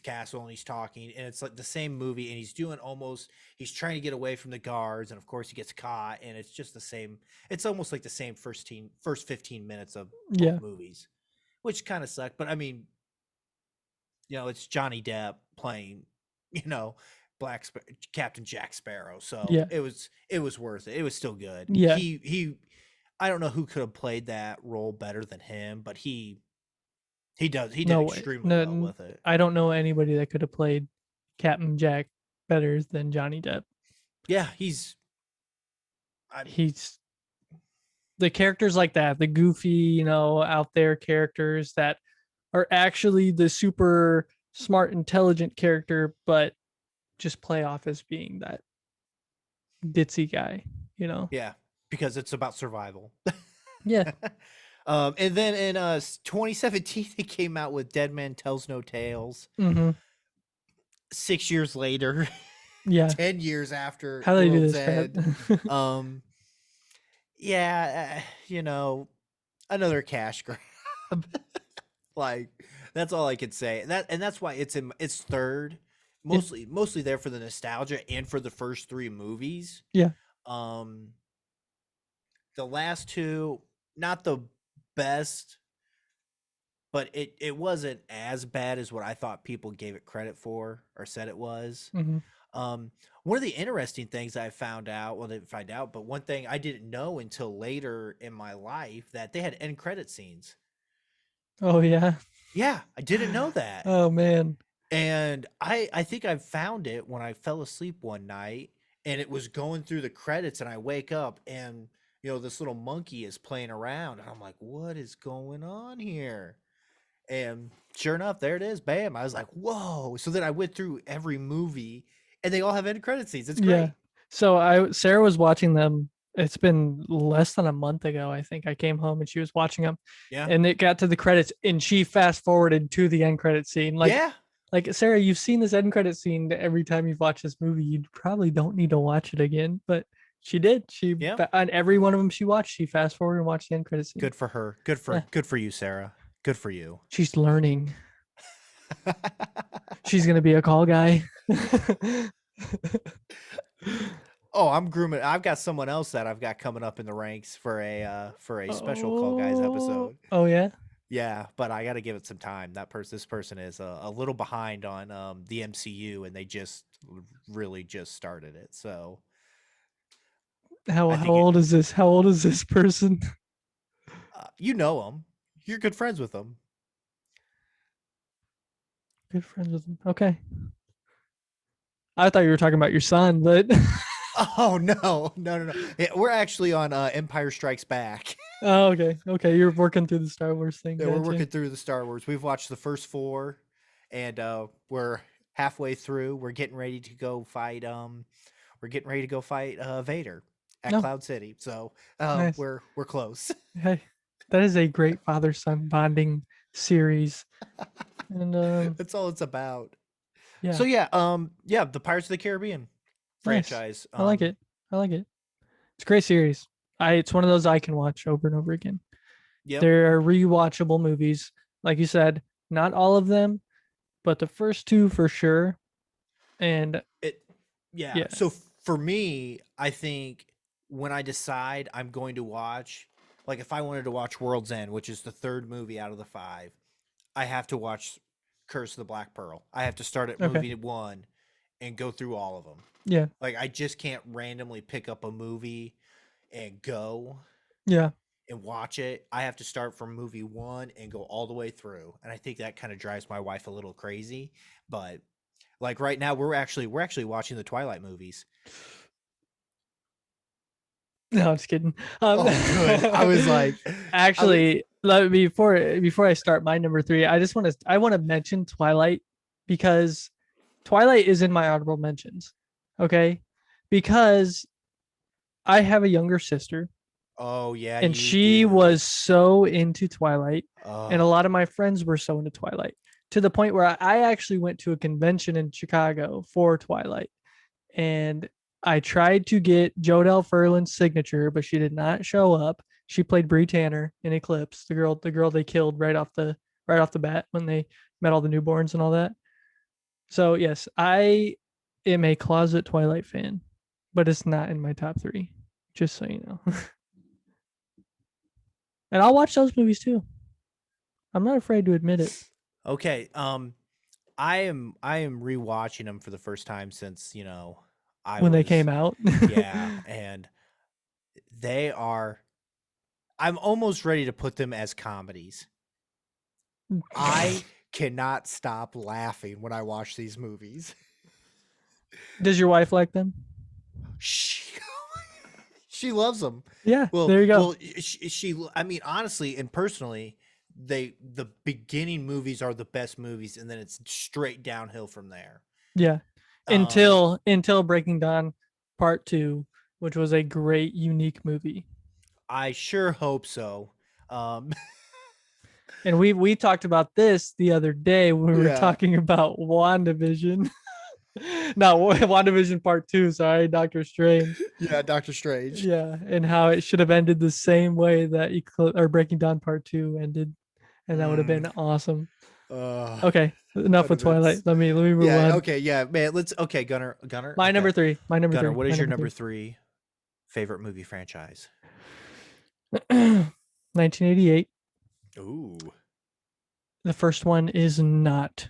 castle, and he's talking, and it's like the same movie, and he's trying to get away from the guards, and of course he gets caught, and it's just the same. It's almost like the same first 15 minutes of both movies, which kind of sucked. But I mean, it's Johnny Depp playing, Captain Jack Sparrow, so it was worth it. It was still good. He I don't know who could have played that role better than him, but he did extremely well with it. I don't know anybody that could have played Captain Jack better than Johnny Depp. Yeah, he's the characters like that, the goofy, out there characters that are actually the super smart, intelligent character, but just play off as being ditzy guy, you know. Yeah, because it's about survival. Yeah. And then in 2017, they came out with Dead Man Tells No Tales. Mm-hmm. 6 years later, Yeah. 10 years after How do they do World's this crap? End. Yeah, another cash grab. Like, that's all I could say. That's why it's third, Yeah. mostly there for the nostalgia and for the first three movies. Yeah. Um, the last two, not the best, but it wasn't as bad as what I thought people gave it credit for or said it was. Mm-hmm. One of the interesting things I found out, well, didn't find out, but one thing I didn't know until later in my life, that they had end credit scenes. Oh yeah. Yeah, I didn't know that. Oh man. And I think I found it when I fell asleep one night, and it was going through the credits, and I wake up and this little monkey is playing around, and I'm like, what is going on here? And sure enough, there it is. Bam. I was like, whoa. So then I went through every movie, and they all have end credit scenes. It's Yeah. great. So Sarah was watching them. It's been less than a month ago, I think. I came home and she was watching them. Yeah. And it got to the credits and she fast forwarded to the end credit scene. Yeah. Like Sarah, you've seen this end credit scene every time you've watched this movie. You probably don't need to watch it again, but she did. On every one of them she watched, she fast forwarded and watched the end credit scene. Good for her. Good for you, Sarah. Good for you. She's learning. She's gonna be a call guy. Oh, I'm grooming. I've got someone else that I've got coming up in the ranks for a special Call Guys episode. Oh yeah. Yeah, but I got to give it some time. This person is a little behind on the MCU, and they really just started it. So how old is this? How old is this person? You know them. You're good friends with them. Good friends with them. Okay. I thought you were talking about your son, but oh no. Yeah, we're actually on Empire Strikes Back. Oh, okay. You're working through the Star Wars thing. Yeah, we're working through the Star Wars. We've watched the first 4, and we're halfway through. We're getting ready to go fight. Vader at Cloud City. So nice. we're close. Hey, that is a great father-son bonding series, and that's all it's about. Yeah. So the Pirates of the Caribbean franchise. Nice. I like it. It's a great series. It's one of those I can watch over and over again. Yep. They're rewatchable movies. Like you said, not all of them, but the first 2 for sure. And yeah. So for me, I think when I decide I'm going to watch, like if I wanted to watch World's End, which is the 3rd movie out of the 5, I have to watch Curse of the Black Pearl. I have to start at movie 1 and go through all of them. Yeah. Like I just can't randomly pick up a movie and go. Yeah. And watch it. I have to start from movie 1 and go all the way through. And I think that kind of drives my wife a little crazy. But like right now, we're actually watching the Twilight movies. No, I'm just kidding. Good. I was like, actually, before I start my number 3, I want to mention Twilight, because Twilight is in my honorable mentions. Okay, because I have a younger sister. Oh yeah, and she was so into Twilight, and a lot of my friends were so into Twilight, to the point where I actually went to a convention in Chicago for Twilight, and I tried to get Jodelle Ferland's signature, but she did not show up. She played Bree Tanner in Eclipse, the girl they killed right off the bat when they met all the newborns and all that. So yes, I am a closet Twilight fan, but it's not in my top 3, just so you know. And I'll watch those movies too. I'm not afraid to admit it. Okay. I am rewatching them for the first time since, when they came out. Yeah, and I'm almost ready to put them as comedies. I cannot stop laughing when I watch these movies. Does your wife like them? She loves them. Yeah. Well, there you go. Well, I mean, honestly and personally, the beginning movies are the best movies, and then it's straight downhill from there. Yeah. Until Breaking Dawn Part 2, which was a great, unique movie. I sure hope so. Um, And we talked about this the other day when we were yeah, talking about WandaVision. No, WandaVision Part 2, sorry, Doctor Strange. yeah, Doctor Strange. Yeah, and how it should have ended the same way that or Breaking Dawn Part 2 ended, and that would have Mm, been awesome. uh, Okay, enough that'd with have been Twilight. Let me move yeah, on. okay, yeah, man. Okay, Gunner. My Okay, number three. My number Gunner. three. What My is your number number three. three favorite movie franchise? 1988. Ooh. The first one is not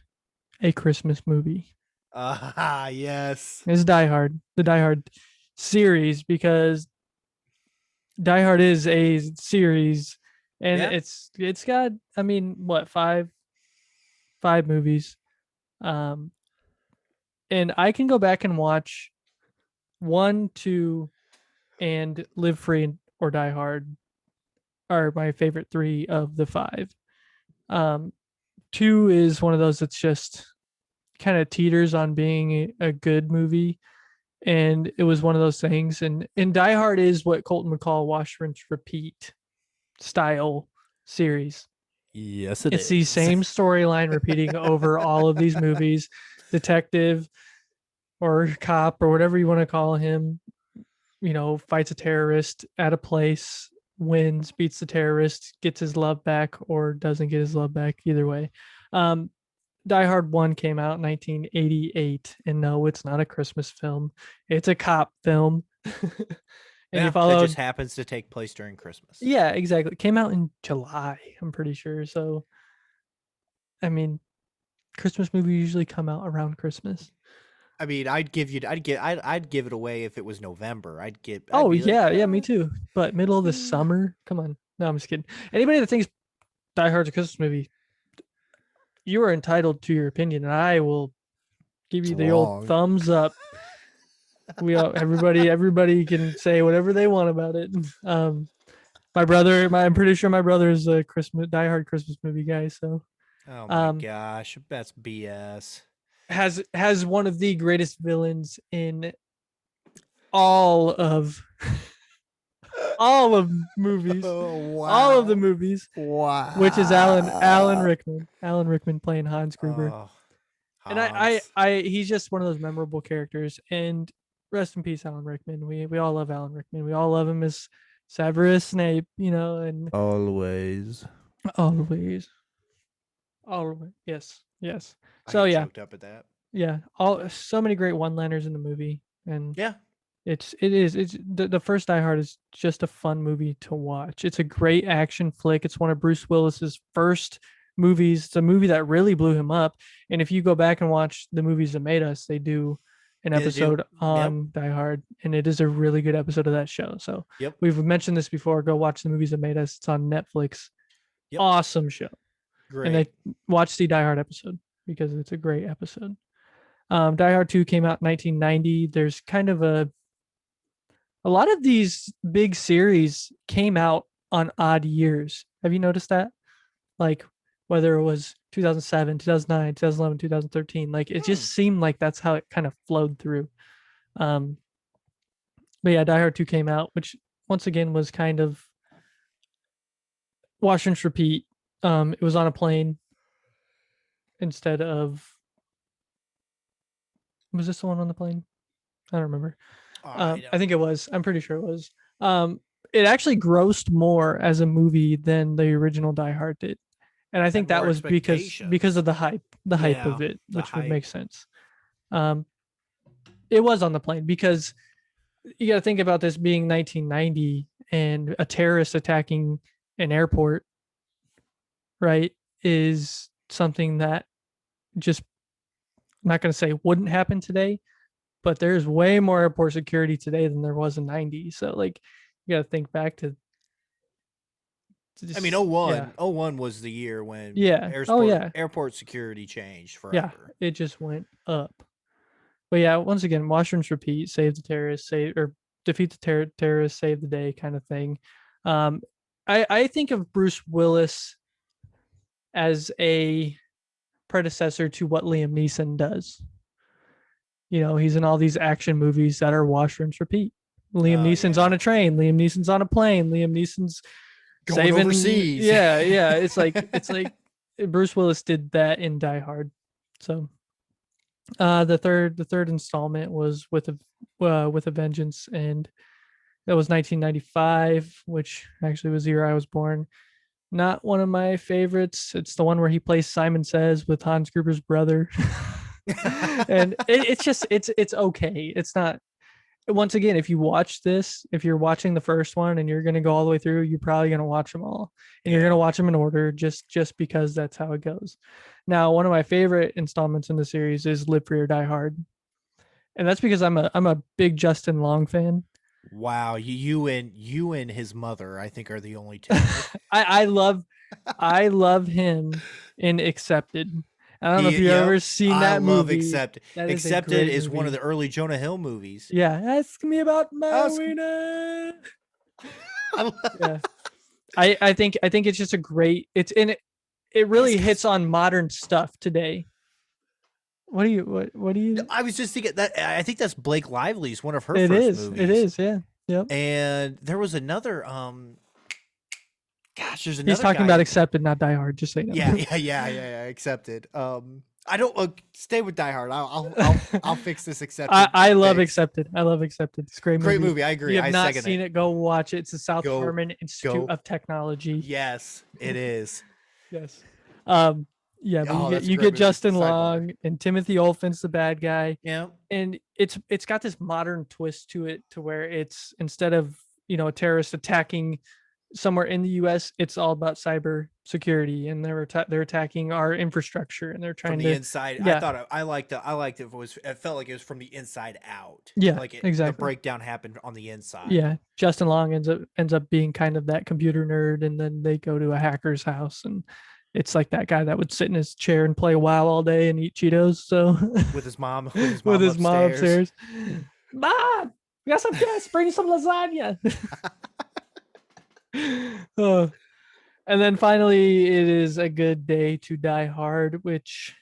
a Christmas movie. Yes. It's Die Hard, the Die Hard series, because Die Hard is a series, and Yeah. it's got, I mean, what, five movies, um, and I can go back and watch 1, 2, and Live Free or Die Hard are my favorite three of the five. Um, 2 is one of those that's just kind of teeters on being a good movie, and it was one of those things. And Die Hard is what Colton would call wash, rinse, repeat style series. Yes, it It's the is. same storyline repeating over all of these movies. Detective or cop or whatever you want to call him, fights a terrorist at a place, wins, beats the terrorist, gets his love back, or doesn't get his love back. Either way. Die Hard 1 came out in 1988, and no, it's not a Christmas film. It's a cop film. And you Yeah, that just followed. happens to take place during Christmas. Yeah, exactly. It came out in July, I'm pretty sure. So, I mean, Christmas movies usually come out around Christmas. I mean, I'd give it away if it was November. I'd Oh, be like, yeah, yeah, me too. But middle of the summer? Come on. No, I'm just kidding. Anybody that thinks Die Hard's a Christmas movie, you are entitled to your opinion, and I will give it's you the old wrong. thumbs up. Everybody can say whatever they want about it. I'm pretty sure my brother is a diehard Christmas movie guy. So, Oh my um, gosh, that's BS. has one of the greatest villains in all of all of movies, Oh all of the wow. movies, Wow. which is Alan Rickman playing Hans Gruber. Oh, And I, Hans. I, he's just one of those memorable characters. And rest in peace, Alan Rickman. We all love Alan Rickman. We all love him as Severus Snape, and Always. always, always, yes. I So get yeah, choked up at that. yeah, so many great one-liners in the movie, and Yeah. it's the first Die Hard is just a fun movie to watch. It's a great action flick. It's one of Bruce Willis's first movies. It's a movie that really blew him up. And if you go back and watch the movies that made us, they do an Yeah, they do. episode on Die Hard, and it is a really good episode of that show. So Yep. we've mentioned this before. Go watch the movies that made us. It's on Netflix. Yep. Awesome show. Great. And they watch the Die Hard episode because it's a great episode. Die Hard 2 came out in 1990. There's kind of a lot of these big series came out on odd years. Have you noticed that? Like whether it was 2007, 2009, 2011, 2013, like it just seemed like that's how it kind of flowed through. But yeah, Die Hard 2 came out, which once again was kind of wash and repeat. It was on a plane instead of, was this the one on the plane? I don't remember. I think it was. I'm pretty sure it was. It actually grossed more as a movie than the original Die Hard did, and I think that more was because of the hype of it, which would make sense. It was on the plane because you got to think about this being 1990 and a terrorist attacking an airport, right? Is something that just, I'm not going to say wouldn't happen today, but there's way more airport security today than there was in 90. So like you got to think back to I mean, 01 was the year when airport security changed forever. Yeah, it just went up. But yeah, once again, wash, rinse, repeat, save the terrorists, defeat the terrorists, save the day kind of thing. I think of Bruce Willis as a predecessor to what Liam Neeson does. He's in all these action movies that are wash, rinse, repeat. Liam Oh, Neeson's yeah. on a train. Liam Neeson's on a plane. Liam Neeson's Going saving. overseas. Yeah, yeah. It's like Bruce Willis did that in Die Hard. So, the third installment was with a vengeance, and that was 1995, which actually was the year I was born. Not one of my favorites. It's the one where he plays Simon Says with Hans Gruber's brother. And it's just it's okay. It's not, once again, if you watch this, if you're watching the first one and you're going to go all the way through, you're probably going to watch them all, and you're going to watch them in order just because that's how it goes. Now, one of my favorite installments in the series is Live Free or Die Hard, and that's because I'm a big Justin Long fan. Wow, you and his mother, I think, are the only two. I love him in Accepted. I don't know if you've ever seen that movie. Accepted. That is Accepted is one of the early Jonah Hill movies. Yeah, ask me about my wiener. Yeah, I think it's just a great. It's in it. It really hits on modern stuff today. What do you? I was just thinking that I think that's Blake Lively's one of her It first is. movies. It is. Yeah. Yep. And there was another. Gosh, there's another. He's talking about Accepted, not Die Hard. Just so you know. Yeah. Accepted. I don't stay with Die Hard. I'll fix this. Accepted. I love Accepted. I love Accepted. It's a great movie. Great movie. I agree. You have not seen it? Go watch it. It's the South Harmon Institute of Technology. Yes, it is. Yes. Yeah, but you get Justin Long and Timothy Olyphant's the bad guy. Yeah. And it's got this modern twist to it, to where it's, instead of, a terrorist attacking somewhere in the US, it's all about cyber security, and they're attacking our infrastructure, and they're trying from the inside. Yeah. I liked it. It felt like it was from the inside out. Yeah, like exactly. The breakdown happened on the inside. Yeah, Justin Long ends up being kind of that computer nerd, and then they go to a hacker's house, and it's like that guy that would sit in his chair and play WoW all day and eat Cheetos. So with his mom upstairs. Mom, we got some gas. Bring some lasagna. And then finally, it is A Good Day to Die Hard, which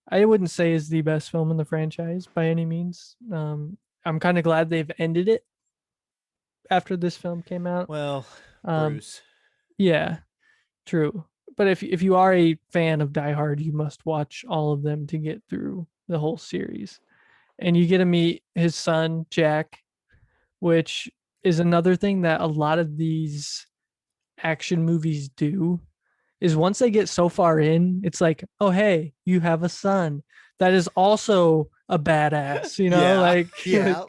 I wouldn't say is the best film in the franchise by any means. I'm kind of glad they've ended it after this film came out. Well, Bruce. Yeah, true. But if you are a fan of Die Hard, you must watch all of them to get through the whole series. And you get to meet his son, Jack, which is another thing that a lot of these action movies do, is once they get so far in, it's like, oh, hey, you have a son that is also a badass,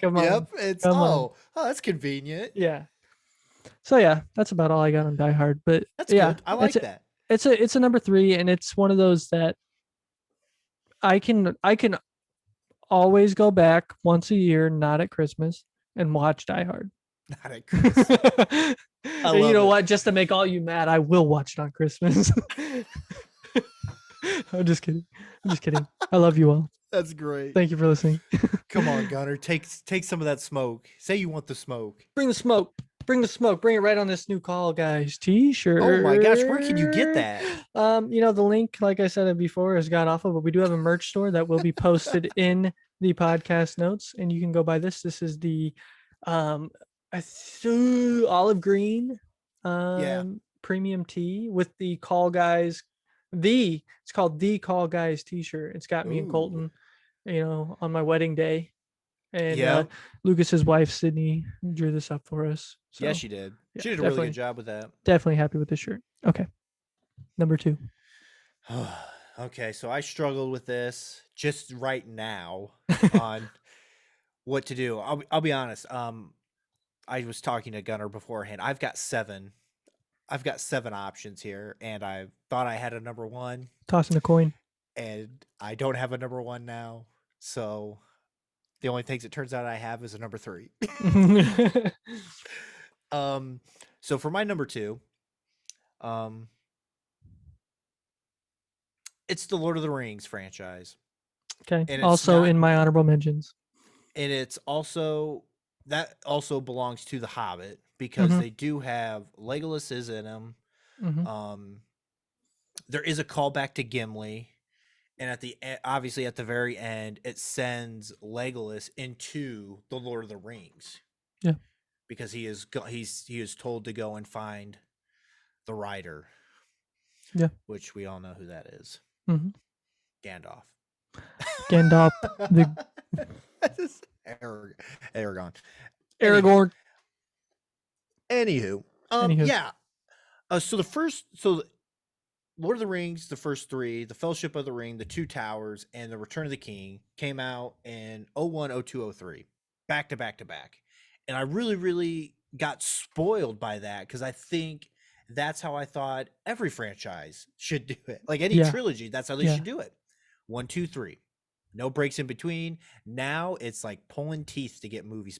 come on. Yep. It's that's convenient. Yeah. So yeah, that's about all I got on Die Hard. But that's good. I like that. It's a number 3, and it's one of those that I can always go back once a year, not at Christmas, and watch Die Hard. Not at Christmas. And you know what? Just to make all you mad, I will watch it on Christmas. I'm just kidding. I love you all. That's great. Thank you for listening. Come on, Gunner. Take some of that smoke. Say you want the smoke. Bring the smoke. Bring it right on this new Call Guys t-shirt. Oh my gosh, where can you get that? The link, like I said before, has got off of, but we do have a merch store that will be posted in the podcast notes, and you can go buy this. This is the olive green premium tee with the Call Guys. It's called the Call Guys t-shirt. It's got me and Colton, on my wedding day. And Lucas's wife, Sydney, drew this up for us. So, yeah, she did. She did a really good job with that. Definitely happy with this shirt. Okay. Number 2. Okay, so I struggled with this just right now on what to do. I'll be honest. I was talking to Gunner beforehand. I've got 7 options here, and I thought I had a number 1. Tossing a coin. And I don't have a number 1 now. So the only things it turns out I have is a number 3. So for my number 2, it's the Lord of the Rings franchise. Okay. And also in my honorable mentions. And it's also belongs to The Hobbit, because they do have Legolas is in them. Mm-hmm. There is a callback to Gimli, and obviously at the very end, it sends Legolas into the Lord of the Rings. Yeah. because he is told to go and find the rider, Yeah. which we all know who that is. Hmm. Gandalf. Gandalf, the Aragon. Anywho, Aragorn. anywho, Anywho. yeah. Lord of the Rings, the first three, the Fellowship of the Ring, the Two Towers, and the Return of the King came out in 01, 02, 03, back to back to back. And I really, really got spoiled by that because I think that's how I thought every franchise should do it. Like any Yeah. trilogy, that's how they Yeah. should do it. 1, 2, 3. No breaks in between. Now it's like pulling teeth to get these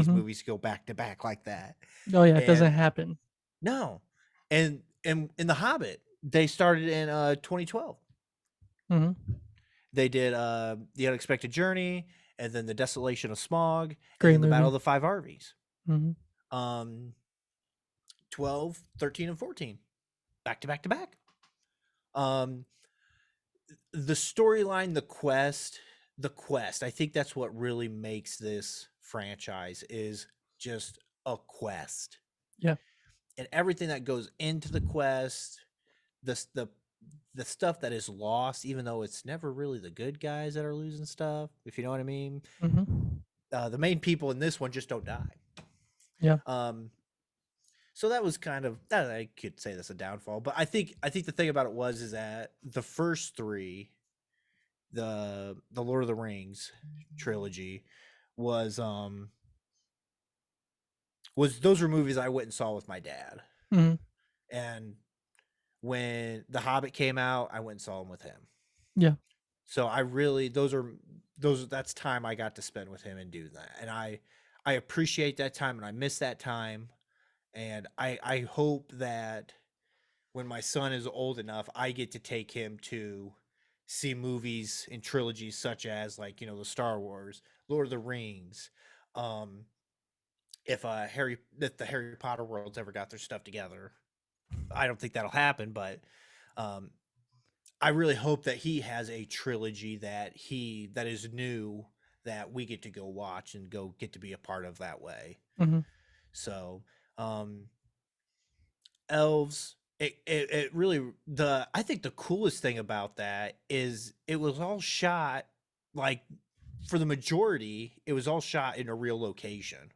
Hmm. movies to go back to back like that. Oh yeah, it doesn't And happen. no. And in The Hobbit, they started in 2012. Hmm. They did The Unexpected Journey, and then The Desolation of Smog, and Great then The Battle of movie. the Five Armies. Hmm. 12, 13, and 14. Back to back to back. Um the storyline, the quest, I think that's what really makes this franchise is just a quest. Yeah. And everything that goes into the quest, the the the stuff that is lost, even though it's never really the good guys that are losing stuff, if you know what I mean. Hmm. The main people in this one just don't die. Yeah. So that was kind of that. I could say that's a downfall, but I think the thing about it is that the first three, the Lord of the Rings trilogy, was those were movies I went and saw with my dad, Hmm. and when The Hobbit came out, I went and saw them with him. Yeah. So I really that's time I got to spend with him and do that, and I appreciate that time and I miss that time, and I hope that when my son is old enough, I get to take him to see movies in trilogies such as, like, the Star Wars, Lord of the Rings, if the Harry Potter worlds ever got their stuff together. I don't think that'll happen, but um, I really hope that he has a trilogy that is new that we get to go watch and go get to be a part of that way. Hmm. So, elves. It really I think the coolest thing about that is it was all shot, like, for the majority, it was all shot in a real location.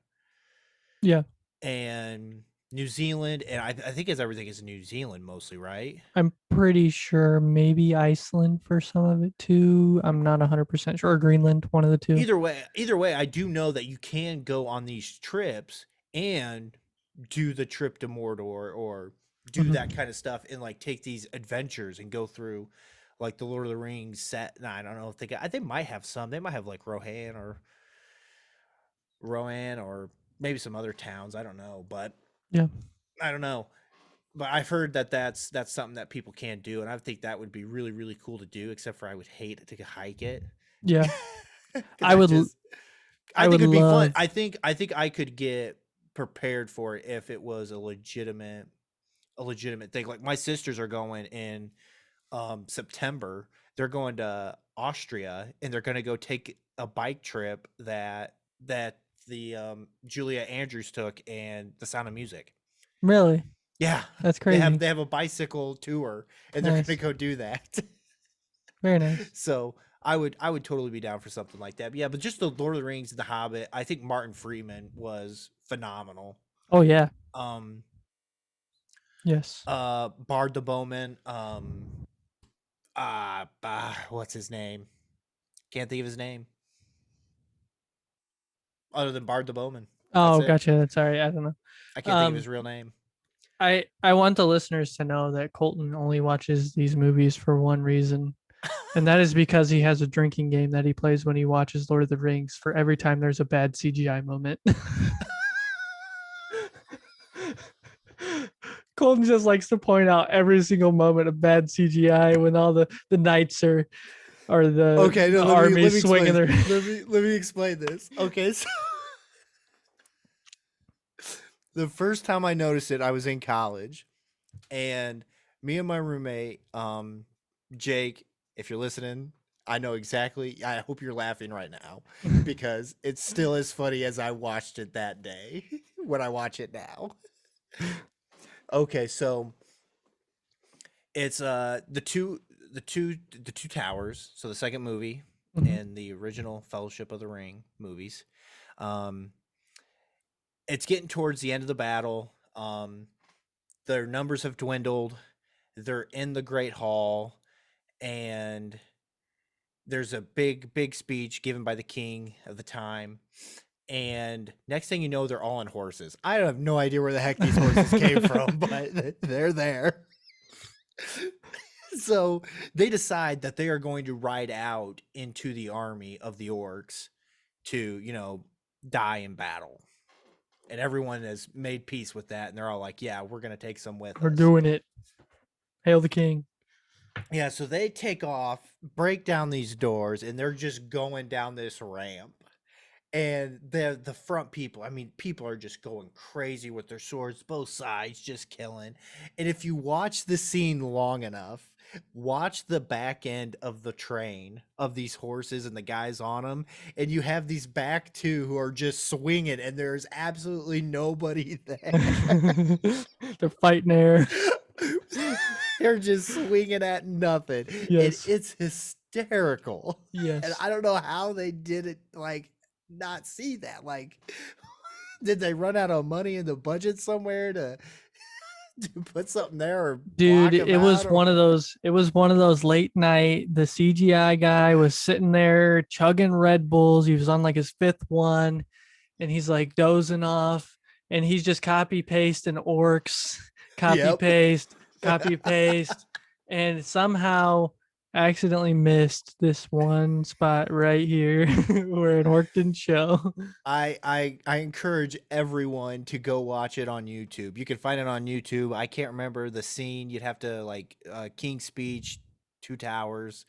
Yeah. And New Zealand, and I think it's everything is New Zealand mostly, right? I'm pretty sure maybe Iceland for some of it too. I'm not 100% sure. Or Greenland, one of the two. Either way, I do know that you can go on these trips and do the trip to Mordor or do that Hmm. kind of stuff and, like, take these adventures and go through, like, the Lord of the Rings set. No, I don't know if they might have some. They might have, like, Rohan or maybe some other towns. I don't know, but Yeah. I don't know. But I've heard that that's something that people can do, and I think that would be really, really cool to do. Except for I would hate to hike it. Yeah. 'Cause I would. I I think would it'd be fun. love. I think I could get prepared for it if it was a legitimate thing. Like, my sisters are going in September. They're going to Austria, and they're going to go take a bike trip that the Julia Andrews took and The Sound of Music. Really. Yeah, That's crazy. they have a bicycle tour, and they're Nice. gonna go do that. Very nice. So I would totally be down for something like that. But yeah, but just the Lord of the Rings, The Hobbit. I think Martin Freeman was phenomenal. Oh yeah. Um, Yes. Bard the Bowman. What's his name? Can't think of his name other than Bard the Bowman. That's Oh, it. gotcha. That's all right. I don't know. I can't think of Um, his real name. I want the listeners to know that Colton only watches these movies for one reason, and that is because he has a drinking game that he plays when he watches Lord of the Rings. For every time there's a bad CGI moment, Colton just likes to point out every single moment of bad CGI when all the knights or Okay, no, the army swinging explain. their. Let me explain this. Okay, so the first time I noticed it, I was in college, and me and my roommate, Jake, if you're listening, I know exactly. I hope you're laughing right now because it's still as funny as I watched it that day when I watch it now. Okay, so it's the two towers. So the second movie Mhm. and the original Fellowship of the Ring movies. Um, it's getting towards the end of the battle. Their numbers have dwindled. They're in the Great Hall, and there's a big speech given by the king of the time. And next thing you know, they're all on horses. I have no idea where the heck these horses came from, but they're there. So they decide that they are going to ride out into the army of the orcs to, die in battle. And everyone has made peace with that. And they're all like, yeah, we're going to take some with We're us. doing it. Hail the king. Yeah. So they take off, break down these doors, and they're just going down this ramp. And the front people, I mean, people are just going crazy with their swords, both sides just killing. And if you watch the scene long enough, watch the back end of the train of these horses and the guys on them, and you have these back two who are just swinging, and there's absolutely nobody there. They're fighting air. They're just swinging at nothing. Yes. It's hysterical. And Yes. I don't know how they did it, like, not see that. Like, did they run out of money in the budget somewhere to put something there or Dude, block them it was out? one of those late night. The CGI guy was sitting there chugging Red Bulls. He was on like his fifth one, and he's like dozing off, and he's just copy pasting orcs, copy Yep. paste, copy paste, and somehow accidentally missed this one spot right here where an orc didn't show. I encourage everyone to go watch it on YouTube. You can find it on YouTube. I can't remember the scene. You'd have to King's Speech, Two Towers,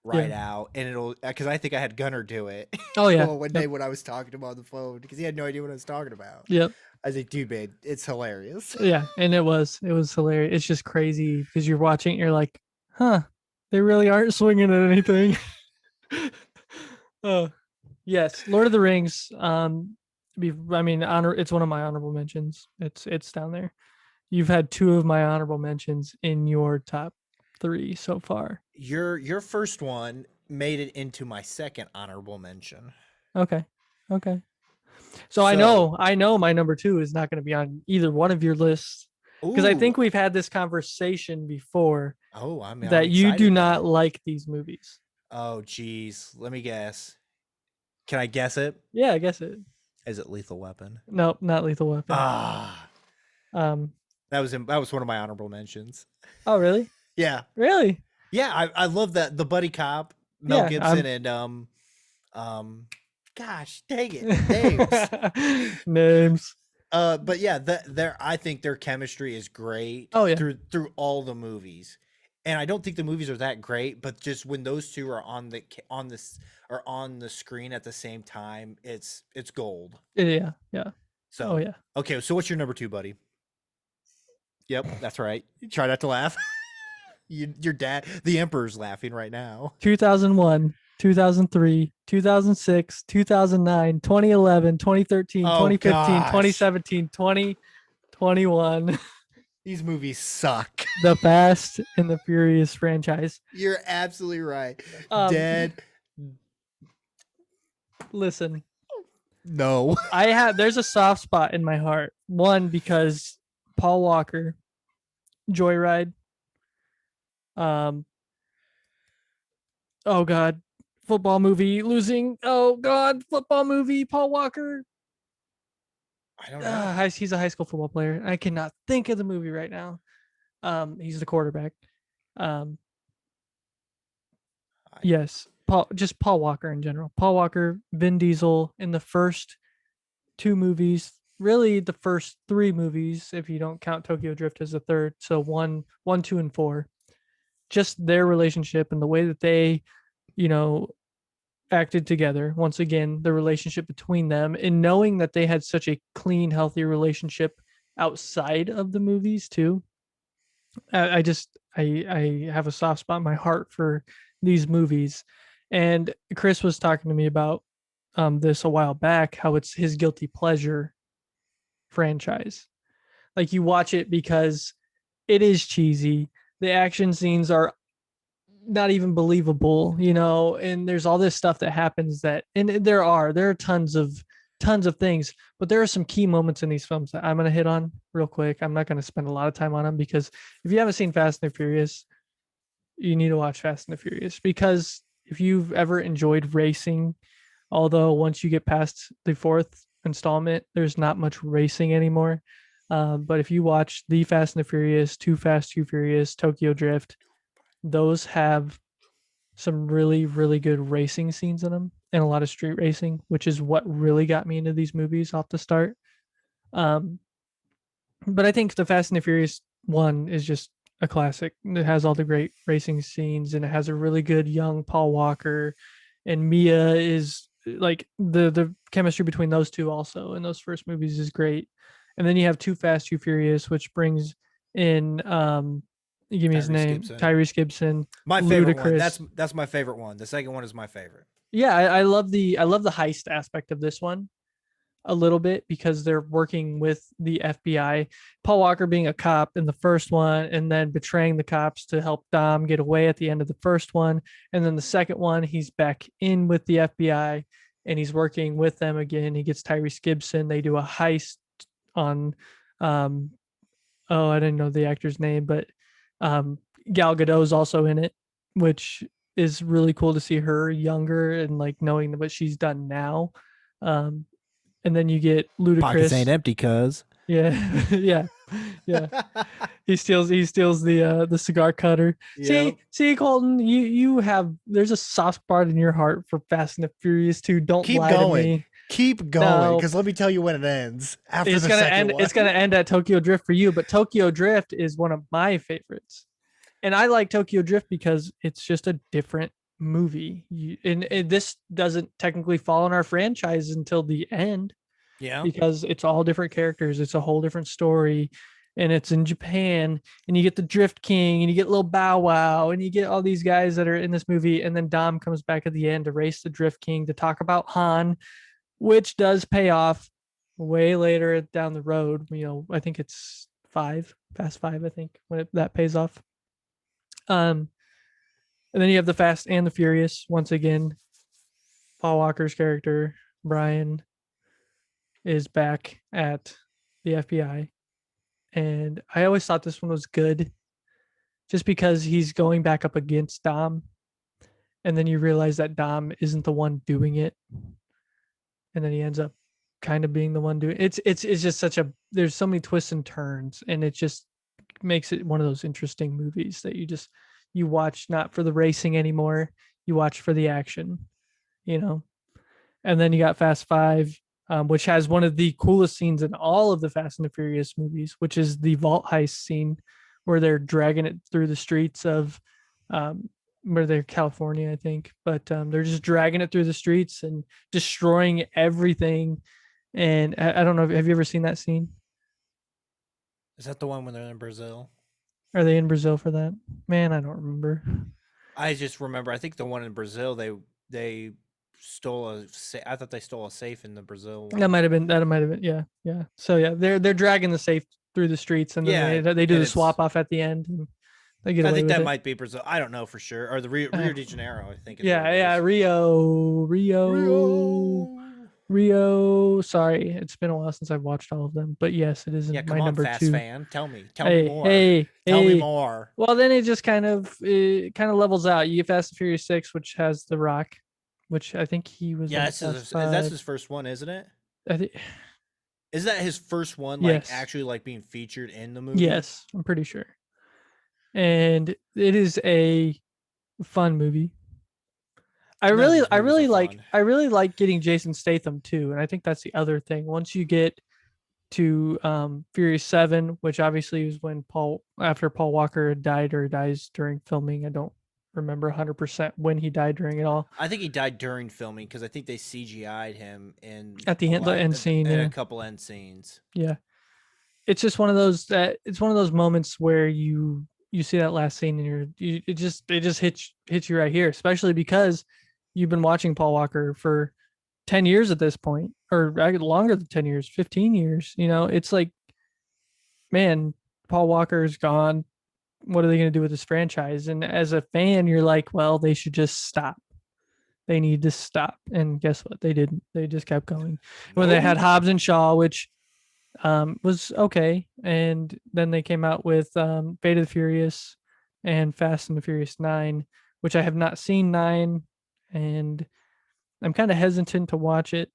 Yeah. out, and it'll because I think I had Gunner do it. Oh yeah. One Yep. day when I was talking to him on the phone because he had no idea what I was talking about. Yep. I was like, dude, man, it's hilarious. Yeah, and it was hilarious. It's just crazy because you're watching, you're like, huh, they really aren't swinging at anything. Yes, Lord of the Rings. It's one of my honorable mentions. It's down there. You've had two of my honorable mentions in your top three so far. Your first one made it into my second honorable mention. Okay. So I know my number two is not going to be on either one of your lists because I think we've had this conversation before. I'm that you do excited not now. like these movies. Oh, geez. Let me guess. Can I guess it? Yeah, I guess it. Is it Lethal Weapon? Nope, not Lethal Weapon. That was one of my honorable mentions. Oh, really? Yeah. Really? Yeah, I love that the buddy cop, Mel Gibson, and gosh, dang it, names. But yeah, I think their chemistry is great. Oh yeah, through all the movies, and I don't think the movies are that great, but just when those two are on the screen at the same time, it's gold. Yeah. So yeah. Okay, so what's your number two, buddy? Yep, that's right. Try not to laugh. Your dad, the Emperor's laughing right now. 2001, 2003, 2006, 2009, 2011, 2013, 2015, gosh. 2017, 2021. These movies suck. The Fast and the Furious franchise. You're absolutely right. Dead. Listen. No. There's a soft spot in my heart. One, because Paul Walker, Joyride. Oh God, football movie losing. Oh God, football movie. Paul Walker. I don't know. He's a high school football player. I cannot think of the movie right now. He's the quarterback. Yes, Paul Walker in general. Paul Walker, Vin Diesel in the first two movies. Really, the first three movies, if you don't count Tokyo Drift as a third. So 1, 2, and 4. Just their relationship and the way that they, acted together. Once again, the relationship between them, and knowing that they had such a clean, healthy relationship outside of the movies too. I have a soft spot in my heart for these movies, And Chris was talking to me about this a while back, how it's his guilty pleasure franchise. Like you watch it because it is cheesy. The action scenes are not even believable, and there's all this stuff that happens and there are tons of things, but there are some key moments in these films that I'm going to hit on real quick. I'm not going to spend a lot of time on them because if you haven't seen Fast and the Furious, you need to watch Fast and the Furious, because if you've ever enjoyed racing, although once you get past the fourth installment, there's not much racing anymore. But if you watch The Fast and the Furious, Too Fast, Too Furious, Tokyo Drift, those have some really, really good racing scenes in them and a lot of street racing, which is what really got me into these movies off the start. But I think the Fast and the Furious one is just a classic. It has all the great racing scenes, and it has a really good young Paul Walker, and Mia is like the chemistry between those two also in those first movies is great. And then you have Too Fast, Too Furious, which brings in give me his name, Tyrese Gibson. My favorite one. That's my favorite one. The second one is my favorite. Yeah, I love the heist aspect of this one a little bit because they're working with the FBI. Paul Walker being a cop in the first one and then betraying the cops to help Dom get away at the end of the first one. And then the second one, he's back in with the FBI and he's working with them again. He gets Tyrese Gibson. They do a heist on, I didn't know the actor's name, but Gal Gadot's also in it, which is really cool to see her younger and like knowing what she's done now. And then you get Ludacris. Pockets ain't empty, cuz. Yeah, yeah. He steals the cigar cutter. Yep. See, Colton, there's a soft spot in your heart for Fast and the Furious 2. Don't keep lie going. To me. Keep going, because let me tell you when it ends. After it's gonna end. One. It's gonna end at Tokyo Drift for you, but Tokyo Drift is one of my favorites, and I like Tokyo Drift because it's just a different movie. And this doesn't technically fall in our franchise until the end. Yeah, because it's all different characters. It's a whole different story, and it's in Japan. And you get the Drift King, and you get Lil Bow Wow, and you get all these guys that are in this movie. And then Dom comes back at the end to race the Drift King to talk about Han, which does pay off way later down the road. I think it's Fast 5. I think when that pays off. And then you have the Fast and the Furious once again. Paul Walker's character Brian is back at the FBI, and I always thought this one was good just because he's going back up against Dom, and then you realize that Dom isn't the one doing it, and then he ends up kind of being the one doing it. It's just there's so many twists and turns, and it just makes it one of those interesting movies that you watch not for the racing anymore, you watch for the action, and then you got Fast 5, which has one of the coolest scenes in all of the Fast and the Furious movies, which is the vault heist scene where they're dragging it through the streets of where they're California, I think. But they're just dragging it through the streets and destroying everything. And I don't know, have you ever seen that scene? Is that the one when they're in Brazil? Are they in Brazil for that? Man, I don't remember. I just remember, I think the one in Brazil, they stole I thought they stole a safe in the Brazil one. That might have been yeah. So yeah, they're dragging the safe through the streets, and then they do the swap off at the end, and they get away. I think that might be Brazil. I don't know for sure, or the Rio de Janeiro, I think. Rio. Sorry, it's been a while since I've watched all of them, but yes, it is my number Fast 2. Fan. Tell me more. Tell me more. Well, then it just kind of levels out. You get Fast and Furious 6, which has The Rock, which I think he was. Yeah, that's his first one, isn't it? I think. Is that his first one? Like actually, like being featured in the movie? Yes, I'm pretty sure. And it is a fun movie. I really like getting Jason Statham too, and I think that's the other thing. Once you get to Furious 7, which obviously was when after Paul Walker died or dies during filming. I don't remember 100% when he died during it all. I think he died during filming because I think they CGI'd him at the end scene, in a couple end scenes. Yeah, it's just one of those moments where you see that last scene and it just hits you right here, especially because you've been watching Paul Walker for 10 years at this point, or longer than 10 years, 15 years. It's like, man, Paul Walker's gone. What are they going to do with this franchise? And as a fan, you're like, well, they should just stop. They need to stop. And guess what? They didn't. They just kept going. When they had Hobbs and Shaw, which was okay. And then they came out with Fate of the Furious and Fast and the Furious 9, which I have not seen 9. And I'm kind of hesitant to watch it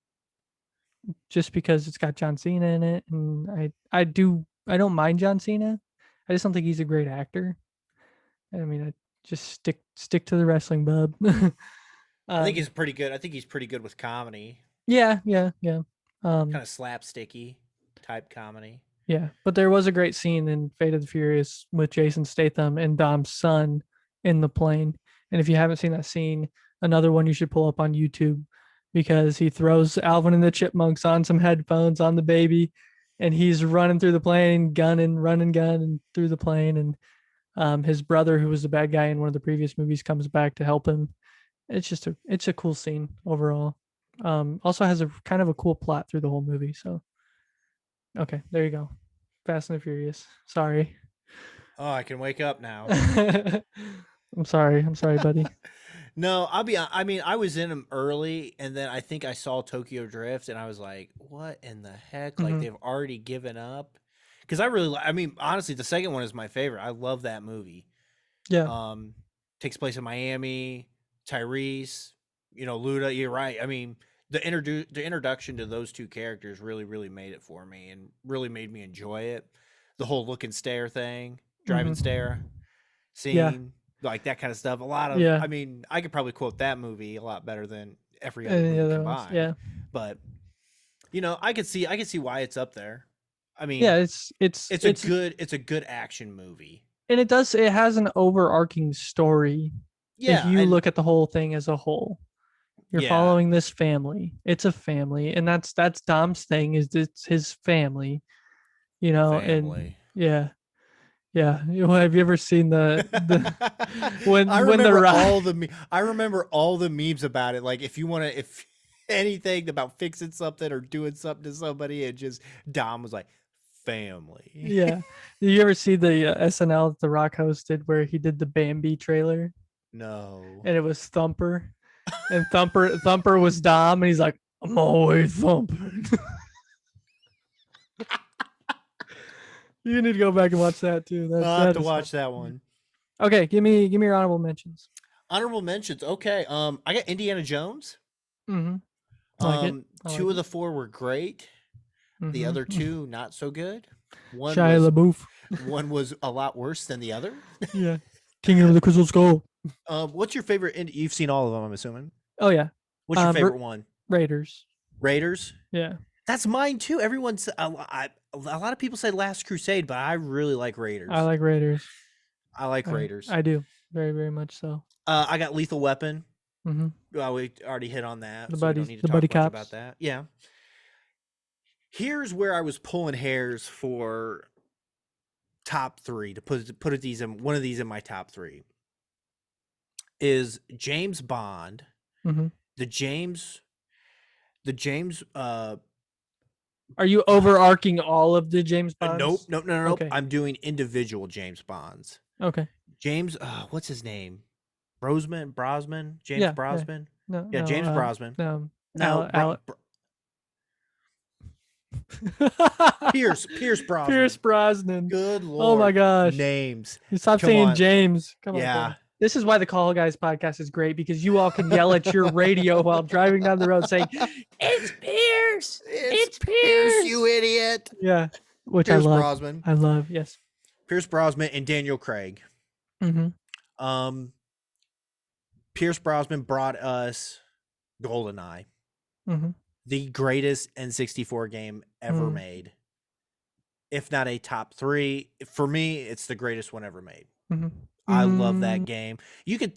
just because it's got John Cena in it. And I don't mind John Cena. I just don't think he's a great actor. I mean, I just stick to the wrestling, bub. I think he's pretty good. I think he's pretty good with comedy. Yeah. Kind of slapsticky type comedy. Yeah, but there was a great scene in Fate of the Furious with Jason Statham and Dom's son in the plane. And if you haven't seen that scene, another one you should pull up on YouTube, because he throws Alvin and the Chipmunks on some headphones on the baby, and he's running through the plane, running gun through the plane, and his brother, who was the bad guy in one of the previous movies, comes back to help him. It's a cool scene overall. Also has a kind of a cool plot through the whole movie. So, okay, there you go. Fast and the Furious. Sorry. Oh, I can wake up now. I'm sorry, buddy. No, I was in them early, and then I think I saw Tokyo Drift, and I was like, what in the heck? Like, they've already given up? Because honestly, the second one is my favorite. I love that movie. Yeah. Takes place in Miami. Tyrese, Luda, you're right. I mean, the introduction to those two characters really, really made it for me and really made me enjoy it. The whole look and stare thing, drive and stare scene, like that kind of stuff. A lot of, I mean, I could probably quote that movie a lot better than every other movie combined. Yeah. But, I could see why it's up there. I mean, yeah, it's a good action movie. And it has an overarching story. Yeah, if you look at the whole thing as a whole, you're following this family. It's a family, and that's Dom's thing. Is it's his family, family. And yeah. Have you ever seen the I remember all the memes about it. Like, if anything about fixing something or doing something to somebody, and just Dom was like, family. Yeah. Did you ever see the SNL that The Rock hosted where he did the Bambi trailer? No. And it was Thumper, and Thumper was Dom, and he's like, I'm always thumping. You need to go back and watch that too. I'll have to watch that one. Okay, give me your honorable mentions. Honorable mentions. Okay. I got Indiana Jones. Mm-hmm. Two of the four were great. Mm-hmm. The other two not so good. Shia LaBeouf. One was a lot worse than the other. Yeah. Kingdom of the Crystal Skull. What's your favorite? You've seen all of them, I'm assuming. Oh yeah. What's your favorite one? Raiders. Yeah. That's mine too. A lot of people say Last Crusade, but I really like Raiders. I like Raiders. I do very, very much so. I got Lethal Weapon. Mm-hmm. Well, we already hit on that. The so buddies, we don't need to the buddy talk much cops about that. Yeah. Here's where I was pulling hairs for top three to put one of these in my top three. Is James Bond. Mm-hmm. The James. Are you overarching all of the James Bonds? Nope. Okay. I'm doing individual James Bonds. Okay. James, what's his name? Brosnan? James Brosnan? No. James Brosnan. No. Pierce Brosnan. Pierce Brosnan. Good Lord. Oh my gosh. Names. Stop saying James. Come on. Yeah. This is why the Call Guys podcast is great, because you all can yell at your radio while driving down the road saying, "It's Pierce! It's Pierce! You idiot!" Yeah, which Pierce I love. Brosnan. I love. Yes. Pierce Brosnan and Daniel Craig. Mm-hmm. Pierce Brosnan brought us GoldenEye, the greatest N64 game ever made. If not a top three, for me, it's the greatest one ever made. I love that game. We could,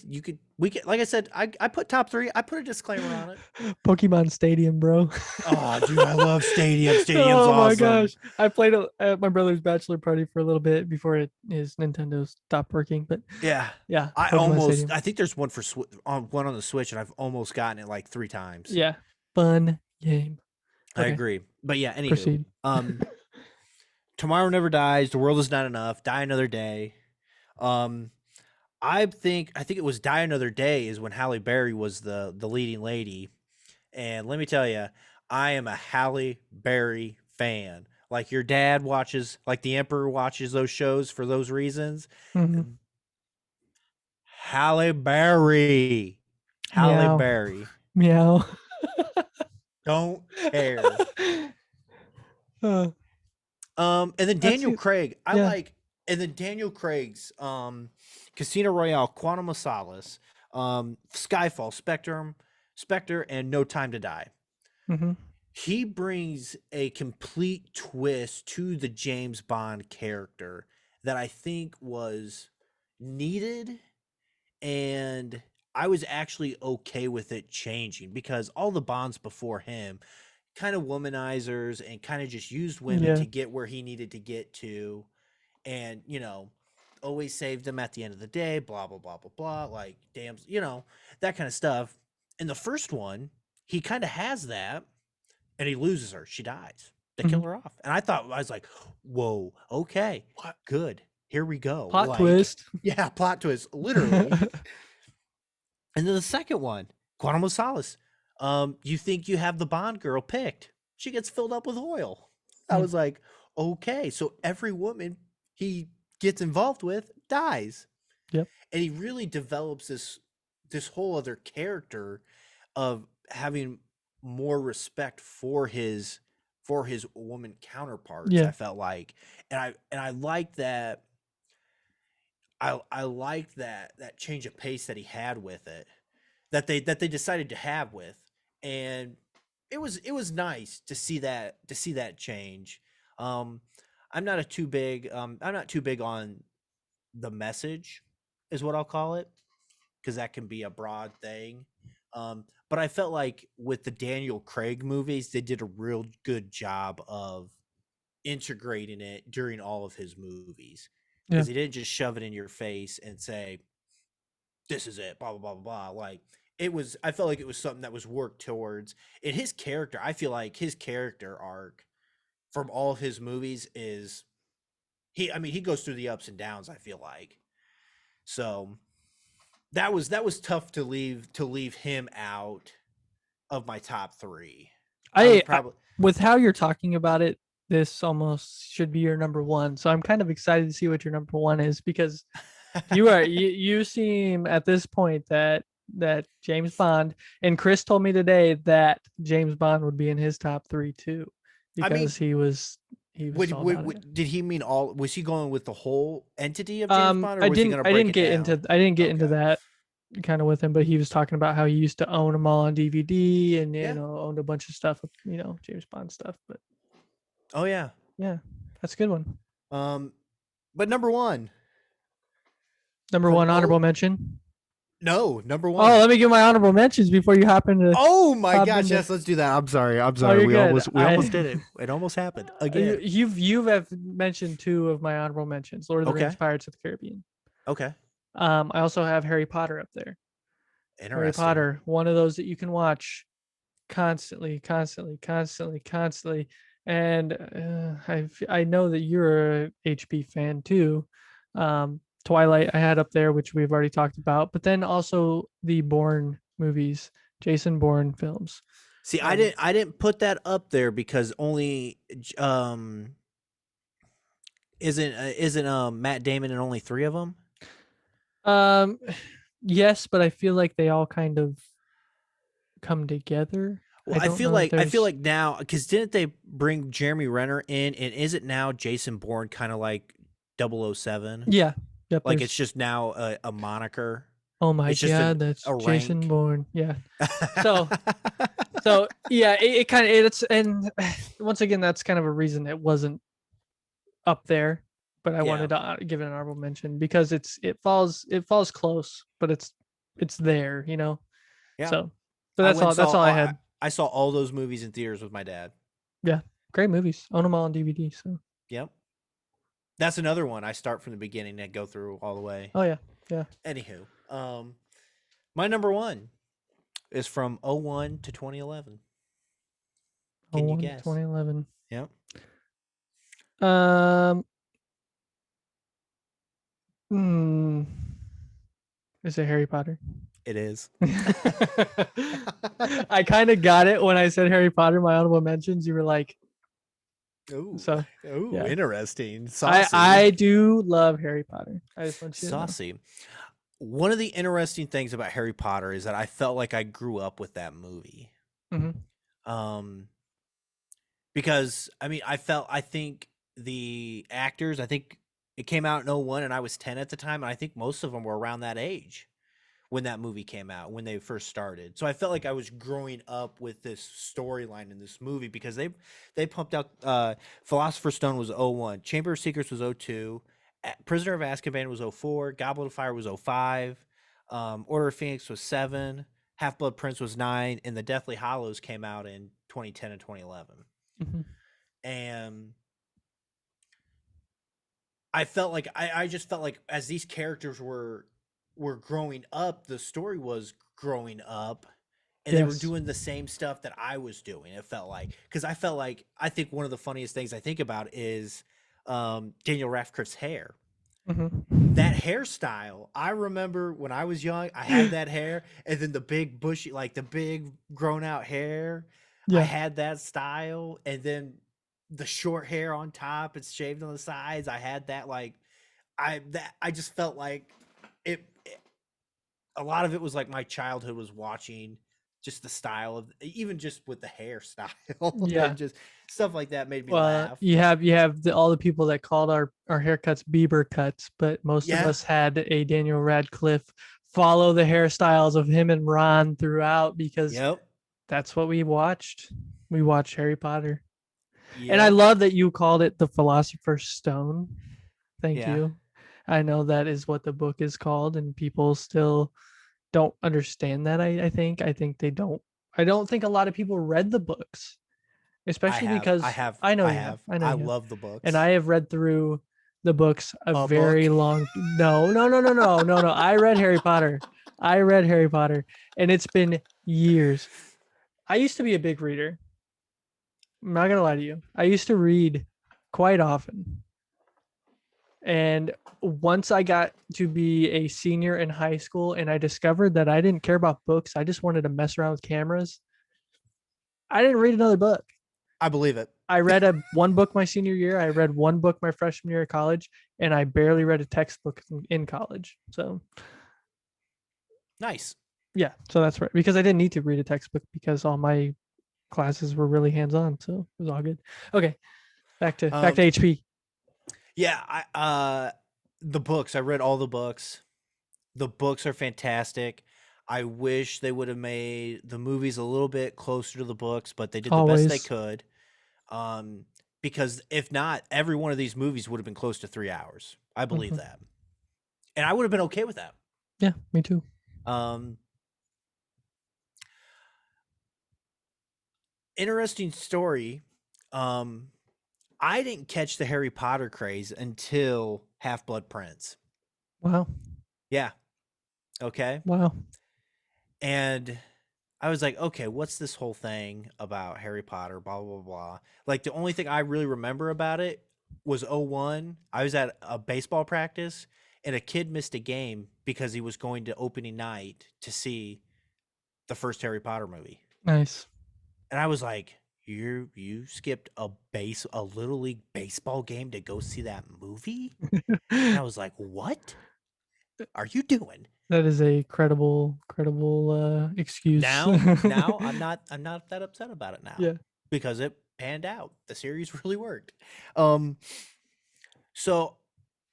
like I said, I put top 3. I put a disclaimer on it. Pokemon Stadium, bro. Oh, dude, I love Stadium. Stadium's Oh my awesome. gosh, I played it at my brother's bachelor party for a little bit before his Nintendo stopped working. But Yeah. yeah, Pokemon Stadium. I think there's one for one on the Switch, and I've almost gotten it like 3 times. Yeah, fun game. I Okay, agree. But yeah, anywho, proceed. Tomorrow Never Dies. The World Is Not Enough. Die Another Day. I think it was Die Another Day is when Halle Berry was the leading lady, and let me tell you, I am a Halle Berry fan. Like your dad watches, like the Emperor watches those shows for those reasons. Mhm. Halle Berry, Halle Meow. Berry, Meow. don't care. Uh, And then Daniel it. Craig, Yeah. and then Daniel Craig's Casino Royale, Quantum of Solace, Skyfall, Spectre, and No Time to Die. Mm-hmm. He brings a complete twist to the James Bond character that I think was needed, and I was actually okay with it changing because all the Bonds before him kind of womanizers and kind of just used women to get where he needed to get to, and always saved them at the end of the day, blah blah blah blah blah, like damn, that kind of stuff. In the first one, he kind of has that, and he loses her. She dies. They kill her off, and I was like, whoa, okay, good, here we go. Plot twist. Yeah, plot twist, literally. And then the second one, Quantum of Solace. You think you have the Bond girl picked. She gets filled up with oil. I was like, okay, so every woman he gets involved with dies. Yep. And he really develops this whole other character of having more respect for his woman counterparts. I felt like, and I like that. I like that change of pace that he had with it, that they decided to have with, and it was nice to see that change. I'm not too big on the message, is what I'll call it, because that can be a broad thing. But I felt like with the Daniel Craig movies, they did a real good job of integrating it during all of his movies, because he didn't just shove it in your face and say, this is it, blah blah blah blah blah. Like, I felt like it was something that was worked towards. In his character, I feel like his character arc from all of his movies is he goes through the ups and downs, I feel like. So that was tough to leave him out of my top 3. With how you're talking about it, this almost should be your number 1. So I'm kind of excited to see what your number 1 is, because you seem at this point that James Bond, and Chris told me today that James Bond would be in his top 3 too, because he was did he mean all? Was he going with the whole entity of James Bond, or was he going to I break didn't it get down? into I didn't get into that kind of with him, but he was talking about how he used to own them all on DVD and owned a bunch of stuff, James Bond stuff. But oh yeah, that's a good one. But number 1 honorable mention. No, number 1. Oh, let me give my honorable mentions before you hop into. Oh my gosh, yes, let's do that. I'm sorry. We almost did it. It almost happened again. You have mentioned 2 of my honorable mentions: Lord of the Rings, Pirates of the Caribbean. Okay. I also have Harry Potter up there. Interesting. Harry Potter, one of those that you can watch constantly, and I know that you're a HB fan too. Twilight I had up there, which we've already talked about, but then also the Bourne movies, Jason Bourne films. See, I didn't put that up there because only isn't Matt Damon in only 3 of them? Yes, but I feel like they all kind of come together. Well, I feel like now, because didn't they bring Jeremy Renner in, and is it now Jason Bourne kind of like 007? Yeah. Yep, like it's just now a moniker. Oh my god, that's Jason Bourne. Yeah. So yeah, it kind of it's, and once again, that's kind of a reason it wasn't up there, but I wanted to give it an honorable mention because it falls close, but it's there, you know. Yeah. So, but that's all I had. I saw all those movies in theaters with my dad. Yeah, great movies. Own them all on DVD. So. Yep. That's another one. I start from the beginning and go through all the way. Oh yeah, yeah. Anywho, my number one is from 01 to 2011. Can you guess? 2011. Yep. Is it Harry Potter? It is. I kind of got it when I said Harry Potter. My honorable mentions. You were like, ooh, so yeah. Interesting. Saucy. I do love Harry Potter. I just want you saucy. One of the interesting things about Harry Potter is that I felt like I grew up with that movie. Mm-hmm. Because I think the actors, I think it came out in 01 and I was 10 at the time. And I think most of them were around that age when that movie came out, when they first started. So I felt like I was growing up with this storyline in this movie because they pumped out Philosopher's Stone was 01, Chamber of Secrets was 02, Prisoner of Azkaban was 04, Goblet of Fire was 05, Order of Phoenix was 7, Half-Blood Prince was 9, and The Deathly Hallows came out in 2010 and 2011. Mm-hmm. And I felt like I just felt like as these characters were growing up, the story was growing up, and they were doing the same stuff that I was doing. It felt like, because I felt like, I think one of the funniest things I think about is Daniel Radcliffe's hair. Mm-hmm. That hairstyle, I remember when I was young, I had that hair, and then the big bushy, like the big grown out hair. I had that style, and then the short hair on top, it's shaved on the sides. I had that, like, I just felt like it a lot of it was like my childhood was watching just the style of, even just with the hairstyle, and just stuff like that made me laugh. You have all the people that called our haircuts Bieber cuts, but most of us had a Daniel Radcliffe follow the hairstyles of him and Ron throughout because that's what we watched. We watched Harry Potter. And I love that you called it the Philosopher's Stone. Thank you. I know that is what the book is called, and people still don't understand that. I think they don't. I don't think a lot of people read the books, especially because I love the books, and I have read through the books a very long. No. I read Harry Potter. And it's been years. I used to be a big reader. I'm not gonna lie to you. I used to read quite often. And once I got to be a senior in high school and I discovered that I didn't care about books, I just wanted to mess around with cameras, I didn't read another book. I believe it. I read one book my senior year. I read one book my freshman year of college, and I barely read a textbook in college. So nice. Yeah, so that's right. Because I didn't need to read a textbook because all my classes were really hands-on, so it was all good. Okay, back to HP. Yeah, the books. I read all the books. The books are fantastic. I wish they would have made the movies a little bit closer to the books, but they did the best they could. Because if not, every one of these movies would have been close to 3 hours. I believe that. And I would have been okay with that. Yeah, me too. Interesting story. I didn't catch the Harry Potter craze until Half-Blood Prince. Wow. Yeah. Okay. Wow. And I was like, okay, what's this whole thing about Harry Potter, blah, blah, blah. Like, the only thing I really remember about it was 01. I was at a baseball practice, and a kid missed a game because he was going to opening night to see the first Harry Potter movie. Nice. And I was like, you skipped a Little League baseball game to go see that movie? And I was like, what are you doing? That is a credible excuse. Now I'm not that upset about it now. Yeah. Because it panned out. The series really worked. So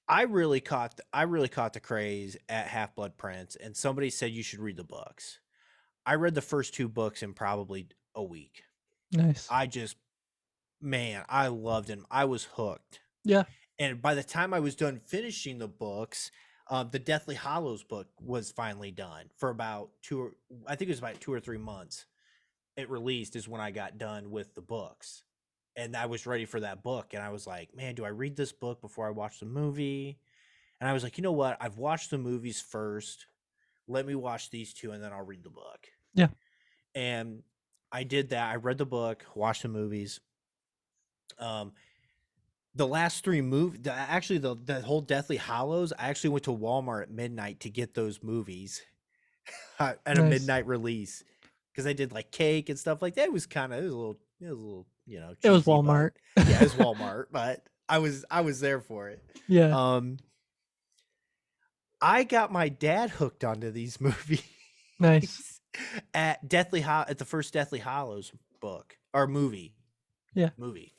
I really caught the craze at Half-Blood Prince, and somebody said you should read the books. I read the first 2 books in probably a week. Nice. I loved him. I was hooked. Yeah. And by the time I was done finishing the books, the Deathly Hollows book was finally done for about I think it was about 2 or 3 months. It released is when I got done with the books. And I was ready for that book. And I was like, man, do I read this book before I watch the movie? And I was like, you know what? I've watched the movies first. Let me watch these two and then I'll read the book. Yeah. And I did that. I read the book, watched the movies. The last three movies, actually, the whole Deathly Hollows, I actually went to Walmart at midnight to get those movies at a Nice. midnight release because I did like cake and stuff like that. It was a little, It was cheesy, but Walmart. yeah, it's Walmart, but I was there for it. Yeah. I got my dad hooked onto these movies Nice. at the first Deathly Hollows book or movie. Yeah. Movie.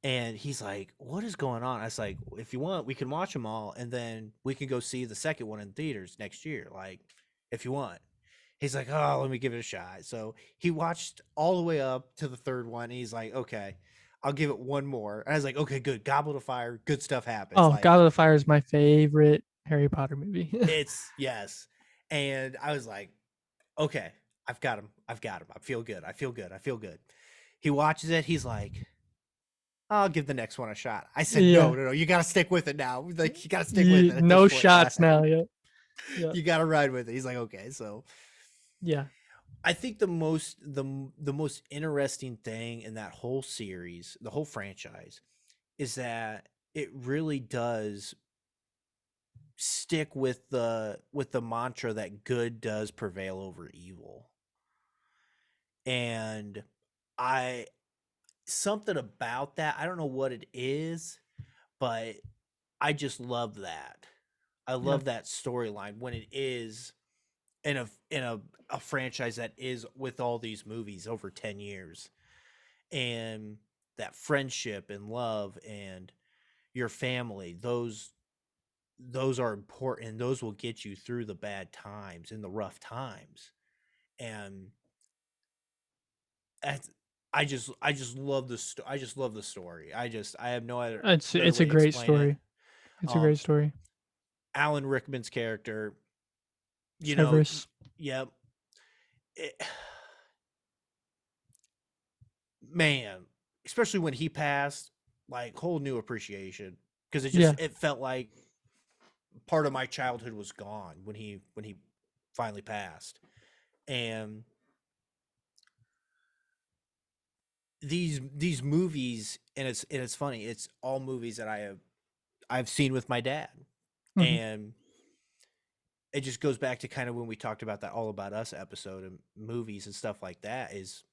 And he's like, what is going on? I was like, if you want, we can watch them all. And then we can go see the second one in theaters next year. Like, if you want. He's like, oh, let me give it a shot. So he watched all the way up to the third one. And he's like, okay, I'll give it one more. And I was like, okay, good. Goblet of Fire. Good stuff happens. Oh, Like, Goblet of Fire is my favorite Harry Potter movie. yes. And I was like, okay, I've got him. I feel good. He watches it. He's like, I'll give the next one a shot. I said, Yeah. no. You got to stick with it now. Like, you got to stick with it. No shots now. Yeah. Yeah. You got to ride with it. He's like, okay. So Yeah. I think the most interesting thing in that whole series, the whole franchise, is that it really does stick with the mantra that good does prevail over evil. And something about that, I don't know what it is, but I just love that. I love that storyline when it is in a franchise that is with all these movies over 10 years, and that friendship and love and your family, those are important. Those will get you through the bad times and the rough times. And I just love I just love the story. I have no other It's better a way to great explain story. it. It's a great story. Alan Rickman's character, Severus. Yep. Man, especially when he passed, like, whole new appreciation, because it felt like part of my childhood was gone when he finally passed. And these movies, and it's funny, it's all movies that I've seen with my dad. Mhm. And it just goes back to kind of when we talked about that All About Us episode and movies and stuff like that. It's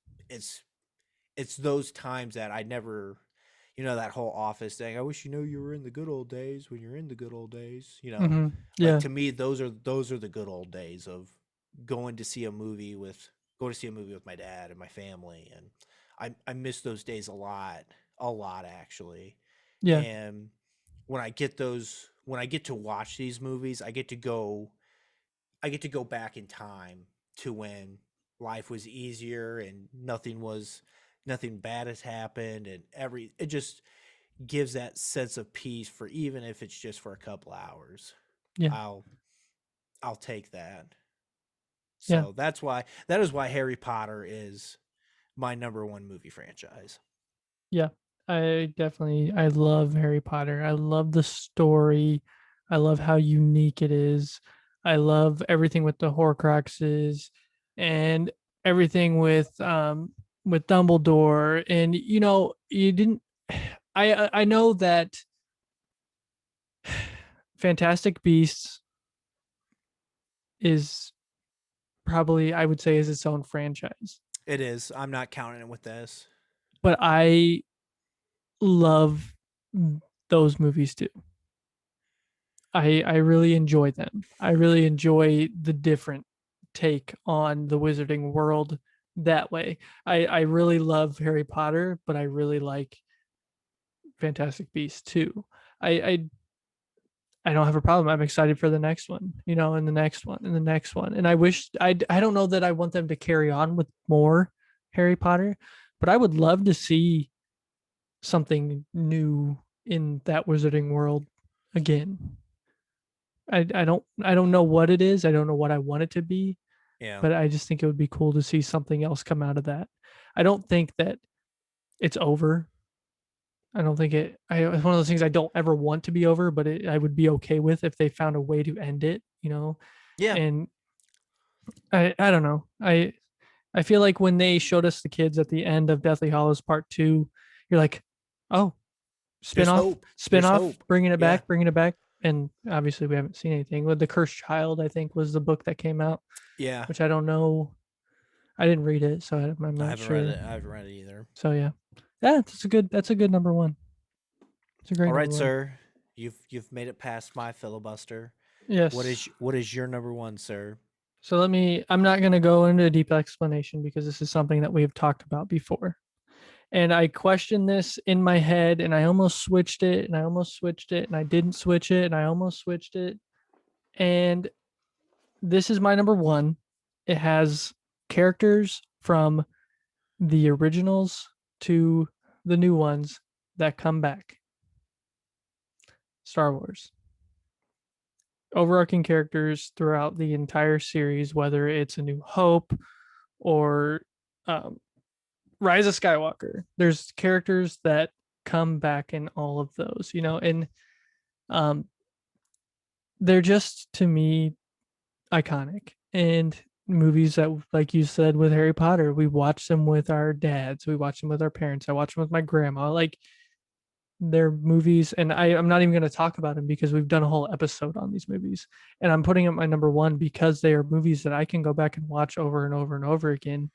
those times that I never, that whole Office thing. I wish you were in the good old days when you're in the good old days. Mhm. Yeah. Like, to me, those are the good old days of going to see a movie with my dad and my family, and I miss those days a lot actually. Yeah. And when I get to watch these movies, I get to go back in time to when life was easier and nothing bad has happened, and it just gives that sense of peace, for even if it's just for a couple hours. Yeah. I'll take that. Yeah. So that is why Harry Potter is my number one movie franchise. Yeah. I love Harry Potter. I love the story. I love how unique it is. I love everything with the Horcruxes and everything with Dumbledore. And you didn't I know that Fantastic Beasts is probably, I would say, is its own franchise. It is. I'm not counting it with this. But I love those movies too. I really enjoy them. I really enjoy the different take on the wizarding world that way. I really love Harry Potter, but I really like Fantastic Beasts too. I don't have a problem. I'm excited for the next one, and the next one, and the next one. And I wish I don't know that I want them to carry on with more Harry Potter, but I would love to see something new in that wizarding world again. I don't know what it is. I don't know what I want it to be, Yeah. but I just think it would be cool to see something else come out of that. I don't think that it's over. I don't think it's one of those things I don't ever want to be over, but I would be okay with if they found a way to end it, Yeah. And I don't know. I feel like when they showed us the kids at the end of Deathly Hollows Part 2, you're like, "Oh, There's spin-off, hope. There's spin-off, hope. bringing it Yeah. back, bringing it back." And obviously we haven't seen anything. With The Cursed Child, I think was the book that came out, Yeah. which I don't know. I didn't read it, so I'm I not haven't read sure. it. I haven't read it either. So yeah. Yeah, that's a good number one. It's a great All right, number one. sir. You've made it past my filibuster. Yes. What is your number one, sir? So I'm not going to go into a deep explanation because this is something that we have talked about before. And I questioned this in my head and I almost switched it and I almost switched it and I didn't switch it and I almost switched it. And this is my number one. It has characters from the originals to the new ones that come back. Star Wars. Overarching characters throughout the entire series, whether it's A New Hope or um, Rise of Skywalker. There's characters that come back in all of those, and um, they're just to me iconic. And movies that, like you said, with Harry Potter, we watch them with our dads, we watch them with our parents. I watch them with my grandma. Like they're movies, and I'm not even going to talk about them because we've done a whole episode on these movies. And I'm putting up my number one because they are movies that I can go back and watch over and over and over again.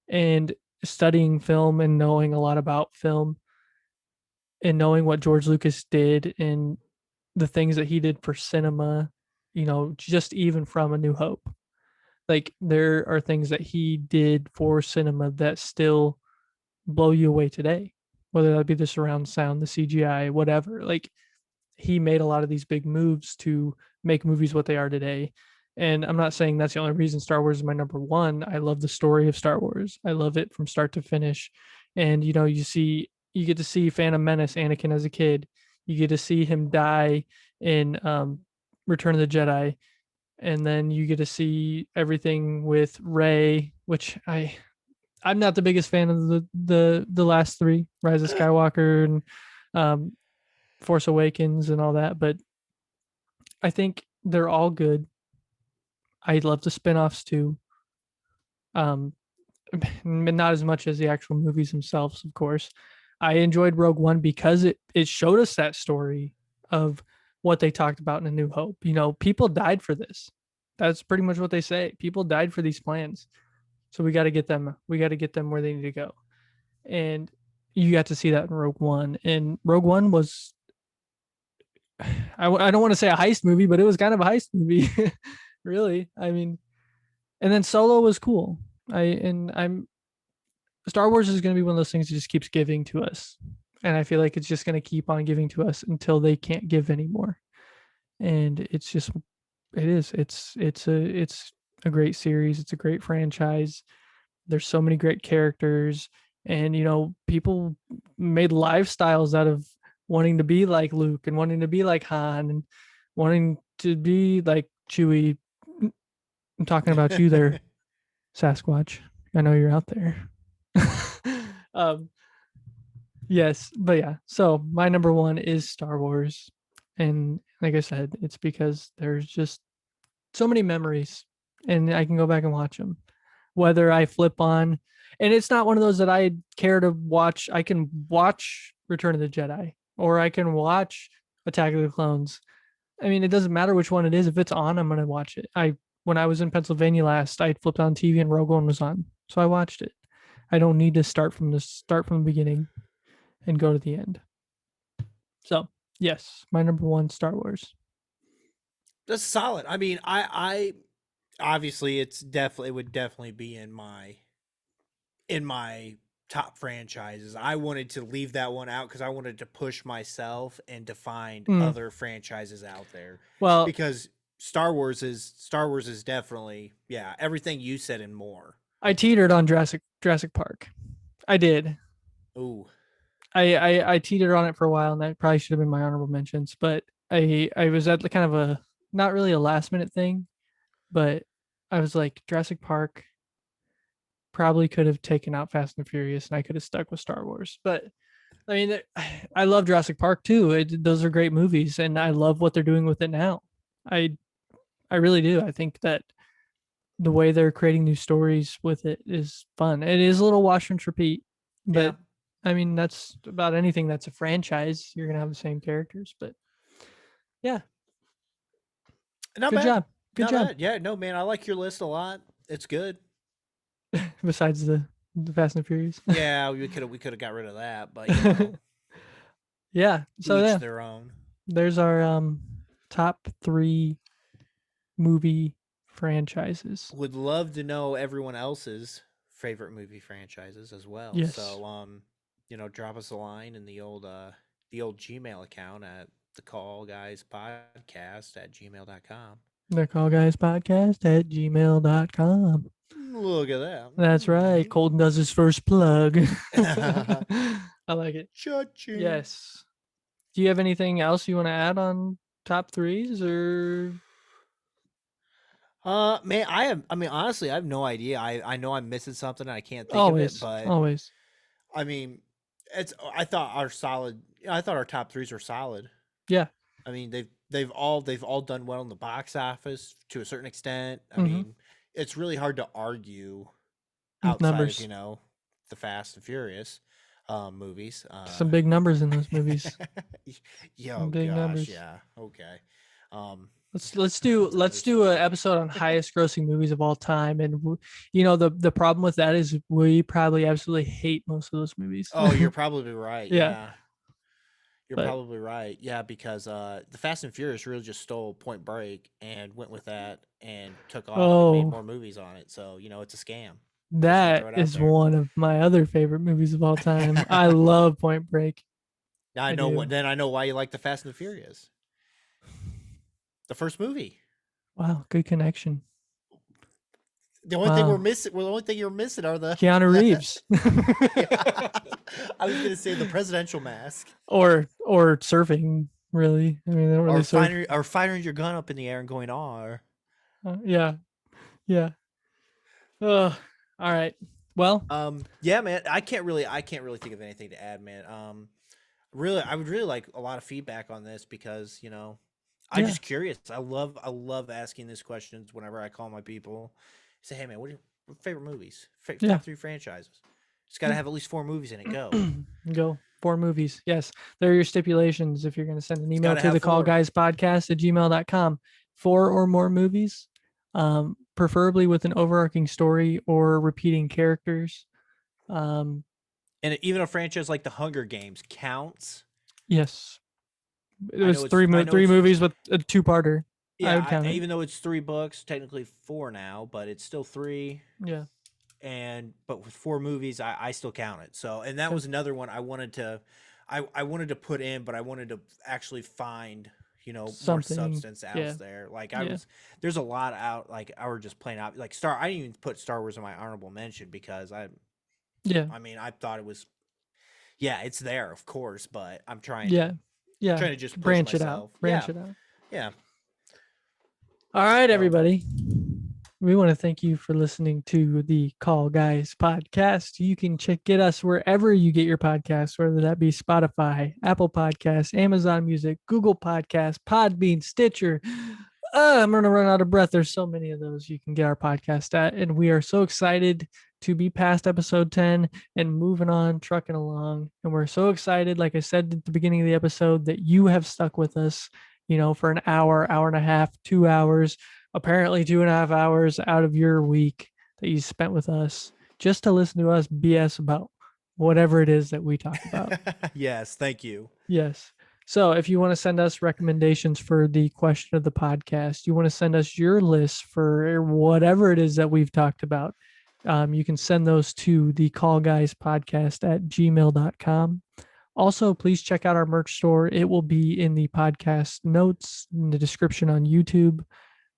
And studying film and knowing a lot about film and knowing what George Lucas did and the things that he did for cinema, just even from A New Hope. Like there are things that he did for cinema that still blow you away today, whether that be the surround sound, the CGI, whatever. Like he made a lot of these big moves to make movies what they are today. And I'm not saying that's the only reason Star Wars is my number one. I love the story of Star Wars. I love it from start to finish. And you get to see Phantom Menace, Anakin as a kid. You get to see him die in Return of the Jedi, and then you get to see everything with Rey, which I'm not the biggest fan of the last three, Rise of Skywalker and um, Force Awakens and all that, but I think they're all good. I love the spin-offs too. Um, not as much as the actual movies themselves, of course. I enjoyed Rogue One because it showed us that story of what they talked about in A New Hope. People died for this. That's pretty much what they say. People died for these plans. So we got to get them. We got to get them where they need to go. And you got to see that in Rogue One. And Rogue One was, I don't want to say a heist movie, but it was kind of a heist movie, really. I mean, and then Solo was cool. I'm Star Wars is going to be one of those things that just keeps giving to us, and I feel like it's just going to keep on giving to us until they can't give anymore. And it's a great series. It's a great franchise. There's so many great characters, and people made lifestyles out of wanting to be like Luke and wanting to be like Han and wanting to be like Chewie. I'm talking about you there, Sasquatch. I know you're out there. um, yes, but yeah. So my number one is Star Wars, and like I said, it's because there's just so many memories, and I can go back and watch them. Whether I flip on, and it's not one of those that I care to watch. I can watch Return of the Jedi, or I can watch Attack of the Clones. I mean, it doesn't matter which one it is. If it's on, I'm gonna watch it. When I was in Pennsylvania last, I flipped on TV and Rogue One was on, so I watched it. I don't need to start from the beginning and go to the end. So yes, my number one, Star Wars. That's solid. I mean, I obviously it would definitely be in my top franchises. I wanted to leave that one out because I wanted to push myself and to find other franchises out there. Well, Because Star Wars is definitely, yeah, everything you said and more. I teetered on Jurassic Park. I did. Ooh. I teetered on it for a while, and that probably should have been my honorable mentions. But I was at kind of a not really a last minute thing, but I was like Jurassic Park probably could have taken out Fast and Furious, and I could have stuck with Star Wars. But I mean, I love Jurassic Park too. Those are great movies, and I love what they're doing with it now. I I really do. I think that the way they're creating new stories with it is fun. It is a little wash and repeat, Yeah. but I mean that's about anything that's a franchise. You're gonna have the same characters, but yeah, Not good bad. job. Good Not job. bad. Yeah, no, man, I like your list a lot. It's good. Besides the Fast and Furious. Yeah, we could have got rid of that, but you know, Yeah. So each yeah, their own. there's our top 3 movie franchises. Would love to know everyone else's favorite movie franchises as well. Yes. So drop us a line in the old Gmail account at thecallguyspodcast@gmail.com. thecallguyspodcast@gmail.com. Look at that. That's right. Colton does his first plug. I like it. Cha-ching. Yes. Do you have anything else you want to add on top 3s or? Man, honestly, I have no idea. I know I'm missing something. I can't think Always. of it, but Always. I mean, I thought our top 3s were solid. Yeah. I mean, they've all done well in the box office to a certain extent. I Mhm. mean, it's really hard to argue With outside numbers. of, the Fast and Furious movies. Some big numbers in those movies. Yo, big gosh, numbers. yeah, okay. Let's do an episode on highest grossing movies of all time, and the problem with that is we probably absolutely hate most of those movies. Oh, you're probably right. Yeah. Yeah. You're But- probably right. Yeah, because the Fast and Furious really just stole Point Break and went with that and took off and made Oh. more movies on it. So, it's a scam. That throw it out is there. one of my other favorite movies of all time. I love Point Break. Now I I know do. then I know why you like the Fast and the Furious. The first movie. Wow, good connection. The only thing Wow. we're missing, the only thing you're missing are the Keanu Reeves. I was gonna say the presidential mask. or surfing, really. I mean, they don't really surf. Firing your gun up in the air and going "R." Yeah. Yeah. All right. Well, Yeah, man. I can't really think of anything to add, man. Really, I would really like a lot of feedback on this because I'm Yeah. just curious. I love asking these questions whenever I call my people. Say, hey, man, what are your favorite movies? Yeah. Top 3 franchises. It's got to have at least 4 movies in it. Go. go 4 movies. Yes. There are your stipulations if you're going to send an email gotta to have 4. thecallguyspodcast@gmail.com. 4 or more movies, preferably with an overarching story or repeating characters. And even a franchise like The Hunger Games counts. Yes. It I was know it's- three I know three it's- movies with a 2-parter. I would count it. Even though it's 3 books, technically 4 now, but it's still 3. Yeah. But with 4 movies, I still count it. So, and that Okay. was another one I wanted to put in, but I wanted to actually find more Something, substance out yeah. there. Like Yeah. there's a lot out. Like I were just playing out. Like I didn't even put Star Wars in my honorable mention because I mean, I thought it was, it's there, of course, but I'm trying. Yeah. Yeah. Trying to just push branch myself. it out. Yeah. All right, everybody. We want to thank you for listening to the Call Guys podcast. You can get us wherever you get your podcasts, whether that be Spotify, Apple Podcasts, Amazon Music, Google Podcasts, Podbean, Stitcher. I'm going to run out of breath. There's so many of those you can get our podcast at. And we are so excited to be past episode 10 and moving on, trucking along. And we're so excited, like I said at the beginning of the episode, that you have stuck with us, for an hour, hour and a half, 2 hours, apparently 2.5 hours out of your week that you spent with us just to listen to us BS about whatever it is that we talk about. Yes. Thank you. Yes. So if you want to send us recommendations for the question of the podcast, you want to send us your list for whatever it is that we've talked about, you can send those to the thecallguyspodcast@gmail.com. Also, please check out our merch store. It will be in the podcast notes in the description on YouTube.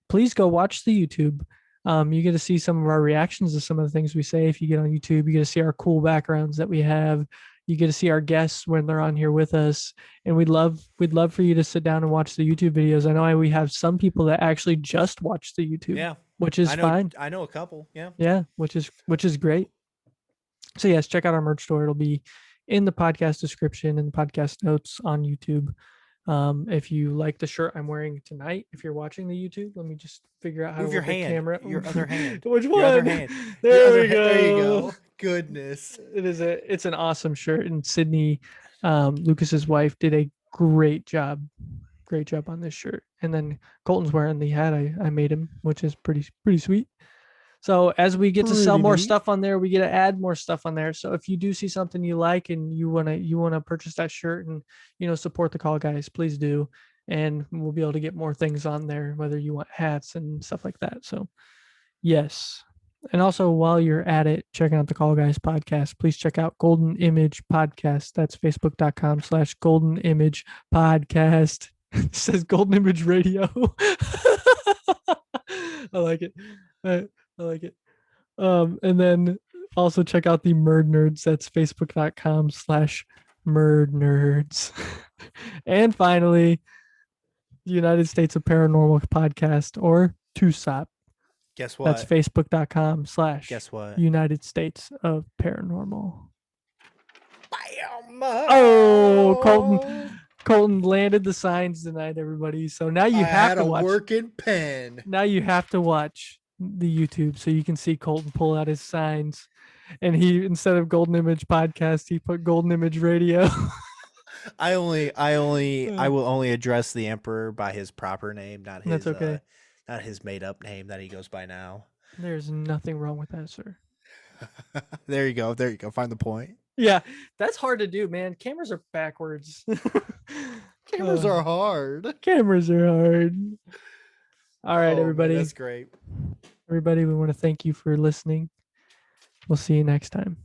Please go watch the YouTube. You get to see some of our reactions to some of the things we say. If you get on YouTube, you get to see our cool backgrounds that we have. You get to see our guests when they're on here with us, and we'd love for you to sit down and watch the YouTube videos. I know we have some people that actually just watch the YouTube, Yeah. which is fine. I know a couple. Yeah. Yeah, which is great. So yes, check out our merch store. It'll be in the podcast description and the podcast notes on YouTube. If you like the shirt I'm wearing tonight, if you're watching the YouTube, let me just figure out how Move to your work the hand. camera. Your other hand. Which one? Your other hand. There we go. There you go. Goodness. It's an awesome shirt, and Sydney, Lucas's wife, did a great job on this shirt. And then Colton's wearing the hat I made him, which is pretty sweet. So as we get to sell more stuff on there, we get to add more stuff on there. So if you do see something you like and you wanna purchase that shirt and support the Call Guys, please do, and we'll be able to get more things on there, whether you want hats and stuff like that. So yes. And also, while you're at it, checking out the Call Guys podcast, please check out Golden Image Podcast. That's facebook.com/Golden Image Podcast. It says Golden Image Radio. I like it. I like it. And then also check out the Murdnerds. That's facebook.com/Murdnerds. And finally, the United States of Paranormal Podcast, or TUSOP. Guess what? That's facebook.com/ Guess what? United States of Paranormal. Bam! Oh, Colton landed the signs tonight, everybody. So now you have to watch. Working pen. Now you have to watch the YouTube so you can see Colton pull out his signs. And he, instead of Golden Image Podcast, he put Golden Image Radio. I will only address the Emperor by his proper name, not his That's okay. Not his made up name that he goes by now. There's nothing wrong with that, sir. There you go. Find the point. Yeah, that's hard to do, man. Cameras are backwards. Cameras are hard. Cameras are hard. All right, everybody. Man, that's great. Everybody, we want to thank you for listening. We'll see you next time.